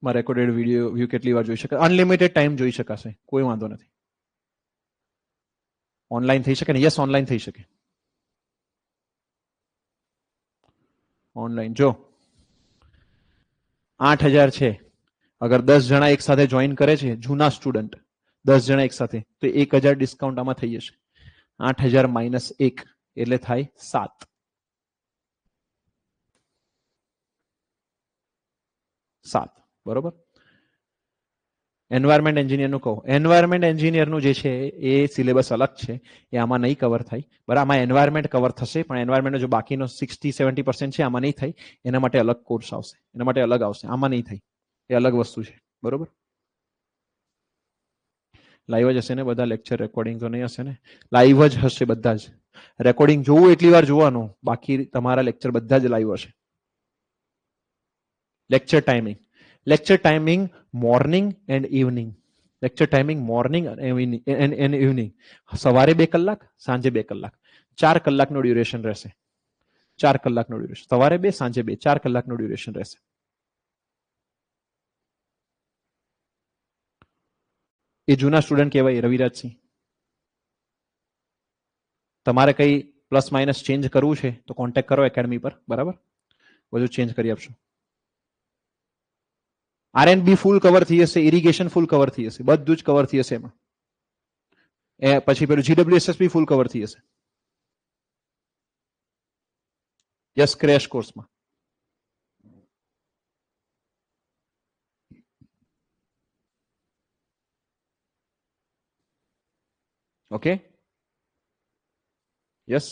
માં રેકોર્ડેડ વિડીયો વ્યૂ કેટલી વાર જોઈ શકાય? અનલિમિટેડ ટાઈમ જોઈ શકાશે, કોઈ વાંધો નથી. ઓનલાઈન થઈ શકે ને? યસ, ઓનલાઈન થઈ શકે. ઓનલાઈન જો 8,000 છે, અગર 10 જણા એક સાથે જોઈન કરે છે, જૂના સ્ટુડન્ટ 10 જણા એક સાથે, તો 1,000 ડિસ્કાઉન્ટ આમાં થઈ જશે. 8,000 માઇનસ 1 એટલે થાય 7. 7 બરોબર. એન્વાયરમેન્ટ એન્જિનિયરનું કહો, એન્વાયરમેન્ટ એન્જિનિયરનું જે છે એ સિલેબસ અલગ છે, એ આમાં નહીં કવર થાય બરાબર. આમાં એન્વાયરમેન્ટ કવર થશે, પણ એન્વાયરમેન્ટ જો બાકીનો 60-70% છે આમાં નહીં થાય, એના માટે અલગ કોર્સ આવશે, એના માટે અલગ આવશે, આમાં નહીં થાય, એ અલગ વસ્તુ છે બરોબર. લાઈવ જ હશે ને બધા લેક્ચર? રેકોર્ડિંગ તો નહીં હશે ને? લાઈવ જ હશે બધા જ. રેકોર્ડિંગ જોવું એટલી વાર જોવાનું, બાકી તમારા લેક્ચર બધા જ લાઈવ હશે. Lecture timing morning and evening. Lecture timing morning and evening. સવારે 2 કલાક, સાંજે 2 કલાક, 4 કલાકનું ડ્યુરેશન રહેશે. 4 કલાકનું ડ્યુરેશન, સવારે 2, સાંજે 2, 4 કલાકનું ડ્યુરેશન રહેશે. એ જૂના સ્ટુડન્ટ કહેવાય રવિરાજસિંહ. તમારે કઈ પ્લસ માઇનસ ચેન્જ કરવું છે તો કોન્ટેક્ટ કરો એકેડમી પર બરાબર. બધું ચેન્જ કરી આપશું. R&B ફૂલ કવર થઈ જશે, ઇરિગેશન ફૂલ કવર થઈ જશે, બધું જ કવર થઈ જશે એમાં. એ પછી પેલું GWSS ફૂલ કવર થઈ જશે. યસ, ક્રેશ કોર્સમાં. Okay, yes.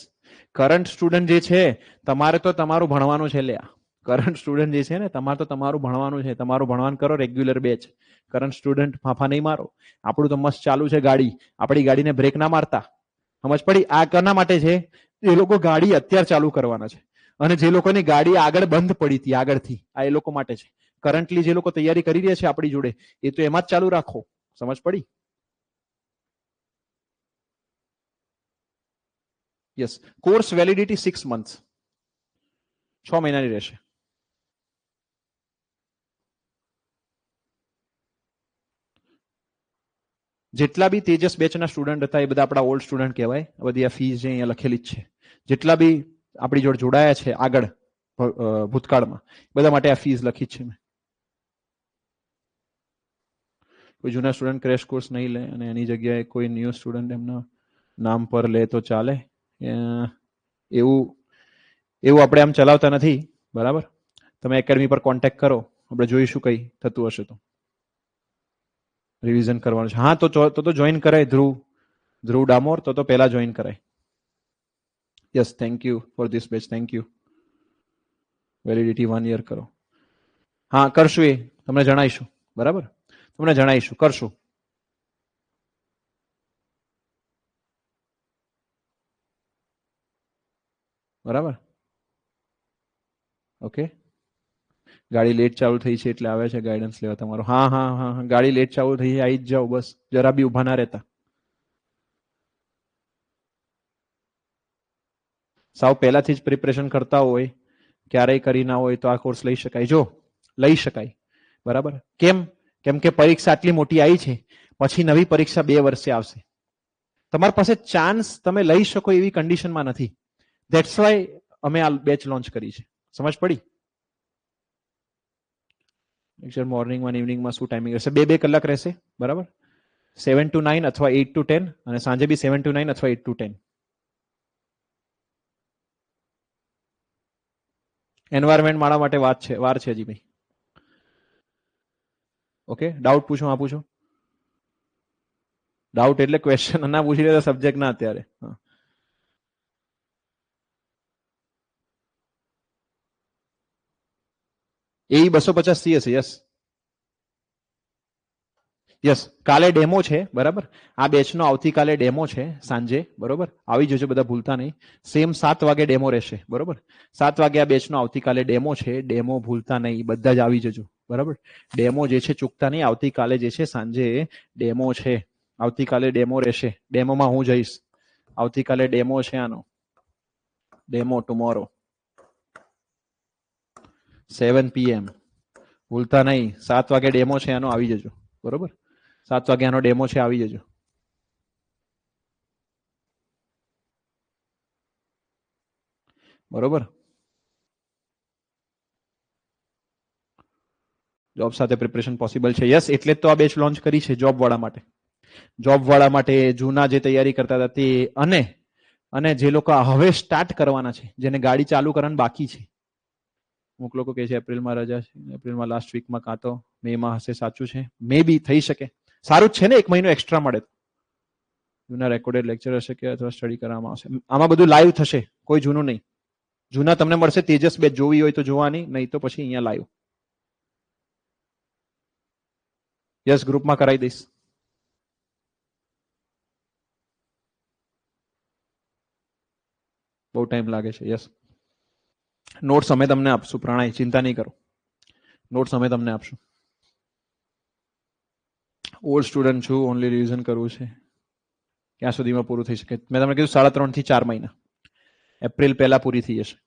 કરંટ સ્ટુડન્ટ જે છે તમારે તો તમારું ભણવાનું છે લ્યા. કરંટ સ્ટુડન્ટ જે છે ને તમારે તો તમારું ભણવાનું છે, તમારું ભણવાનું કરો, રેગ્યુલર બેચ. કરંટ સ્ટુડન્ટ ફાફા નહીં મારો. આપણું તો મસ્ત ચાલુ છે ગાડી, આપણી ગાડીને બ્રેક ના મારતા. સમજ પડી? આ કના માટે છે? એ લોકો ગાડી અત્યારે ચાલુ કરવાના છે, અને જે લોકોની ગાડી આગળ બંધ પડી હતી આગળથી, આ એ લોકો માટે છે. કરન્ટલી જે લોકો તૈયારી કરી રહ્યા છે આપણી જોડે, એ તો એમાં જ ચાલુ રાખો. સમજ પડી? યસ. કોર્સ વેલિડિટી 6 મંથ્સ, 6 મહિનાની રહેશે. જેટલા બી તેજસ બેચના સ્ટુડન્ટ હતા એ બધા આપણા ઓલ્ડ સ્ટુડન્ટ કહેવાય. બધી આ ફીસ જે અહીંયા લખેલી જ છે. જેટલા બી આપણી જોડે જોડાયા છે આગળ ભૂતકાળમાં, બધા માટે આ ફીસ લખી જ છે મેં. કોઈ જૂના સ્ટુડન્ટ ક્રેશ કોર્સ નહીં લે અને એની જગ્યાએ કોઈ ન્યૂ સ્ટુડન્ટ એમના નામ પર લે તો ચાલે. એવું એવું આપણે આમ ચલાવતા નથી, બરાબર? તમે એકેડમી પર કોન્ટેક્ટ કરો, આપણે જોઈશું કઈ થતું હશે તો. રિવિઝન કરવાનું છે. હા, તો જોઈન કરાય. ધ્રુવ ડામોર, તો પહેલા જોઈન કરાય. Yes, thank you for this batch. Thank you. Validity 1 year કરો. હા, કરશું. એ તમને જણાવીશું, બરાબર? તમને જણાવીશું, કરશું. બરાબર? ઓકે. ગાડી લેટ ચાલુ થઈ છે એટલે આવે છે ગાઈડન્સ લેવા તમારો. હા હા હા હા, ગાડી લેટ ચાલુ થઈ છે, આવી જ જાઓ બસ, જરા બી ઉભા ના રહેતા. સાવ પહેલાથી જ પ્રિપરેશન કરતા હોય, ક્યારેય કરી ના હોય તો આ કોર્સ લઈ શકાય. જો લઈ શકાય, બરાબર? કેમ કે પરીક્ષા આટલી મોટી આવી છે, પછી નવી પરીક્ષા 2 વર્ષે આવશે. તમારી પાસે ચાન્સ તમે લઈ શકો એવી કન્ડિશનમાં નથી. ધેટ્સ વાય અમે આ બેચ લોન્ચ કરી છે. સમજ પડી? મોર્નિંગમાં ઇવનિંગમાં શું ટાઈમિંગ રહેશે? 2 કલાક રહેશે, બરાબર? 7 to 9 અથવા 8 to 10, અને સાંજે બી 7 to 9 અથવા 8 to 10. એન્વાયરમેન્ટ મારા માટે વાર છે હજી ભાઈ. ઓકે, ડાઉટ પૂછો. હા, પૂછો. ડાઉટ એટલે ક્વેશ્ચન ના પૂછી રહ્યા સબ્જેક્ટ ના અત્યારે. એ 250 થી હશે. યસ યસ, કાલે ડેમો છે, બરાબર? આ બેચનો આવતીકાલે ડેમો છે સાંજે, બરોબર? આવી જજો બધા, ભૂલતા નહીં. સેમ 7 વાગે ડેમો રહેશે, બરોબર? 7 વાગે આ બેચનો આવતીકાલે ડેમો છે. ડેમો ભૂલતા નહીં, બધા જ આવી જજો, બરાબર? ડેમો જે છે ચૂકતા નહીં. આવતીકાલે જે છે સાંજે ડેમો છે. આવતીકાલે ડેમો રહેશે. ડેમોમાં હું જઈશ. આવતીકાલે ડેમો છે આનો. Demo tomorrow 7 PM. ભૂલતા નહીં, 7 વાગે ડેમો છે આનો, આવી જજો, બરોબર? 7 વાગ્યાનો ડેમો છે, આવી જજો. બરોબર? જોબ સાથે પ્રિપરેશન પોસિબલ છે. યસ, એટલે જ તો આ બેચ લોન્ચ કરી છે, જોબ વાળા માટે. જોબ વાળા માટે, જૂના જે તૈયારી કરતા હતા તે, અને જે લોકો હવે સ્ટાર્ટ કરવાના છે, જેને ગાડી ચાલુ કરવાનું બાકી છે. અમુક લોકો કહે છે એપ્રિલમાં રજા છે, એપ્રિલમાં લાસ્ટ વીકમાં, કાં તો મેમાં હશે. સાચું છે, મે બી થઈ શકે. સારું જ છે ને, 1 મહિનો એક્સ્ટ્રા મળે. જૂના રેકોર્ડેડ લેક્ચર હશે કે અથવા સ્ટડી કરવામાં આવશે. આમાં બધું લાઈવ થશે, કોઈ જૂનું નહીં. જૂના તમને મળશે તેજસ બેચ, જોવી હોય તો જોવાની, નહીં તો પછી અહીંયા લાઈવ. યસ, ગ્રુપમાં કરાવી દઈશ. બહુ ટાઈમ લાગે છે. યસ, નોટ્સ અમે તમને આપશું, પ્રણય, ચિંતા નહીં કરો. નોટ્સ અમે તમને આપશું. ઓલ્ડ સ્ટુડન્ટ છું, ઓનલી રિવિઝન કરવું છે. ક્યાં સુધીમાં પૂરું થઈ શકે? મેં તમને કીધું 3.5 થી 4 મહિના. એપ્રિલ પહેલા પૂરી થઈ જશે.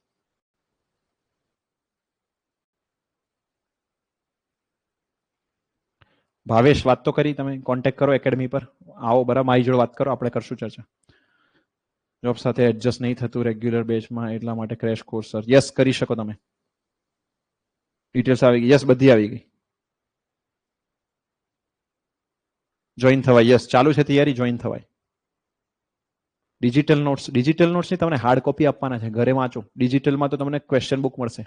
ભાવેશ, વાત તો કરી તમે? કોન્ટેક્ટ કરો એકેડમી પર, આવો, બરાબર? મારી જોડે વાત કરો, આપણે કરશું ચર્ચા. જોબ સાથે એડજસ્ટ નહીં થતું રેગ્યુલર બેચમાં, એટલા માટે ક્રેશ કોર્સ. સર યસ, કરી શકો તમે. ડિટેલ્સ આવી ગઈ? યસ, બધી આવી ગઈ. જોઈન થવાય? યસ, ચાલુ છે તૈયારી, જોઈન થવાય. ડિજિટલ નોટ્સની તમને હાર્ડ કોપી આપવાના છે, ઘરે વાંચો. ડિજિટલમાં તો તમને ક્વેશ્ચન બુક મળશે.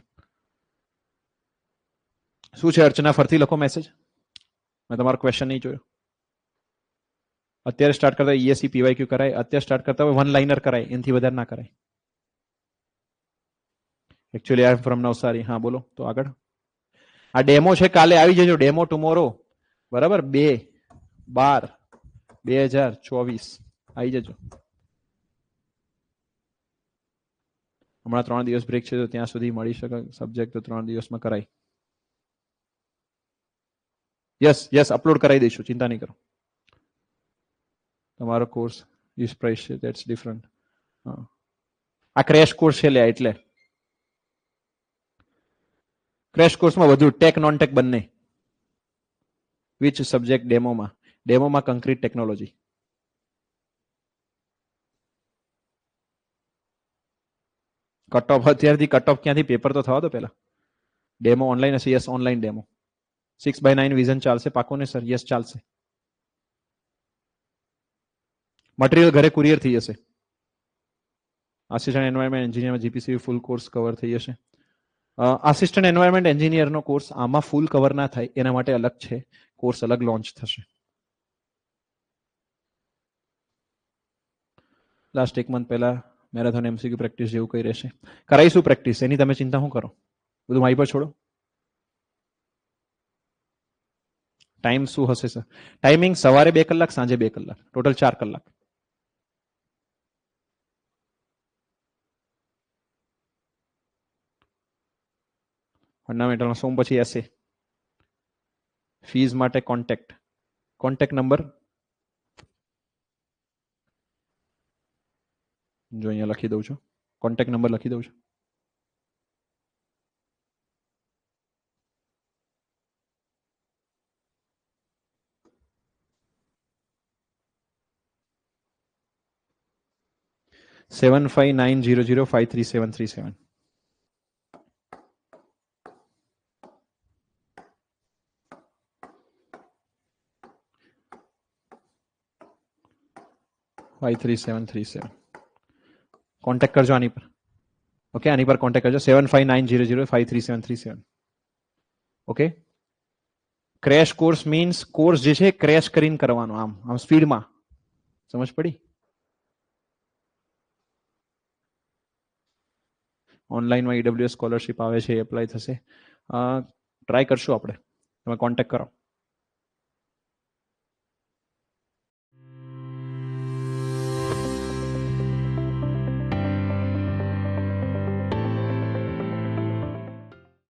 શું છે અર્ચના? ફરતી લખો મેસેજ. મેં તમારો ક્વેશ્ચન નહીં જોયો. અત્યારે સ્ટાર્ટ કરતા ઈએસસી પીવાયક્યુ કરાય. અત્યારે સ્ટાર્ટ કરતા હોય વન લાઇનર કરાય, એનાથી વધારે ના કરાય. Actually I am from Navsari. હા બોલો તો આગળ. આ ડેમો છે, કાલે આવી જજો. ડેમો ટુમોરો, બરાબર? 2/12/2024 આવી જજો. હમણાં 3 દિવસ બ્રેક છે, તો ત્યાં સુધી મળી શકે સબ્જેક્ટ, તો 3 દિવસમાં કરાય. યસ યસ, અપલોડ કરાવી દઈશું, ચિંતા નહીં કરો. તમારો કોર્સ ઇસ પ્રાઇસ છે, ધેટ્સ ડિફરન્ટ. આ ક્રેશ કોર્સ છે લે, એટલે ક્રેશ કોર્સમાં વધુ ટેક નોન ટેક બંને. Which subject? ડેમોમાં કંક્રીટ ટેકનોલોજી. કટ ઓફ અત્યારથી કટ ઓફ ક્યાંથી? પેપર તો થવા દો પહેલા. ડેમો ઓનલાઈન હશે? Yes, online demo. 6/9 વિઝન ચાલશે પાકો ને સર? યસ ચાલશે. મટીરિયલ ઘરે કુરિયર થઈ જશે. આસિસ્ટન્ટ એન્વાયરમેન્ટ એન્જિનિયર જીપીસી ફૂલ કોર્સ કવર થઈ જશે. આસિસ્ટન્ટ એન્વાયરમેન્ટ એન્જિનિયરનો કોર્સ આમાં ફૂલ કવર ના થાય, એના માટે અલગ છે કોર્સ, અલગ લોન્ચ થશે. લાસ્ટ 1 મંથ પહેલા મેરેથોન એમસીક્યુ પ્રેક્ટિસ જેવું કઈ રહેશે. કરાઈશું પ્રેક્ટિસ, એની તમે ચિંતા શું કરો? બધું મારી પર છોડો. ટાઈમ શું હશે સર? ટાઈમિંગ સવારે 2 કલાક, સાંજે 2 કલાક, ટોટલ 4 કલાક. ફંડામેન્ટલમાં સોમ પછી એસે. ફીઝ માટે કોન્ટેક્ટ નંબર જો અહીંયા લખી દઉં છું. કોન્ટેક્ટ નંબર લખી દઉં છું. $7590053737. કોન્ટેક્ટ કરજો આની પર. ઓકે, આની પર કોન્ટેક્ટ કરજો. 7590053737. Okay. Crash course means course જે છે ક્રેશ કરીને કરવાનો, આમ સ્પીડમાં. સમજ પડી? ઓનલાઈનમાં ઈડબ્લ્યુએસ સ્કોલરશિપ આવે છે, એપ્લાય થશે. ટ્રાય કરશું આપણે. તમે કોન્ટેક્ટ કરો.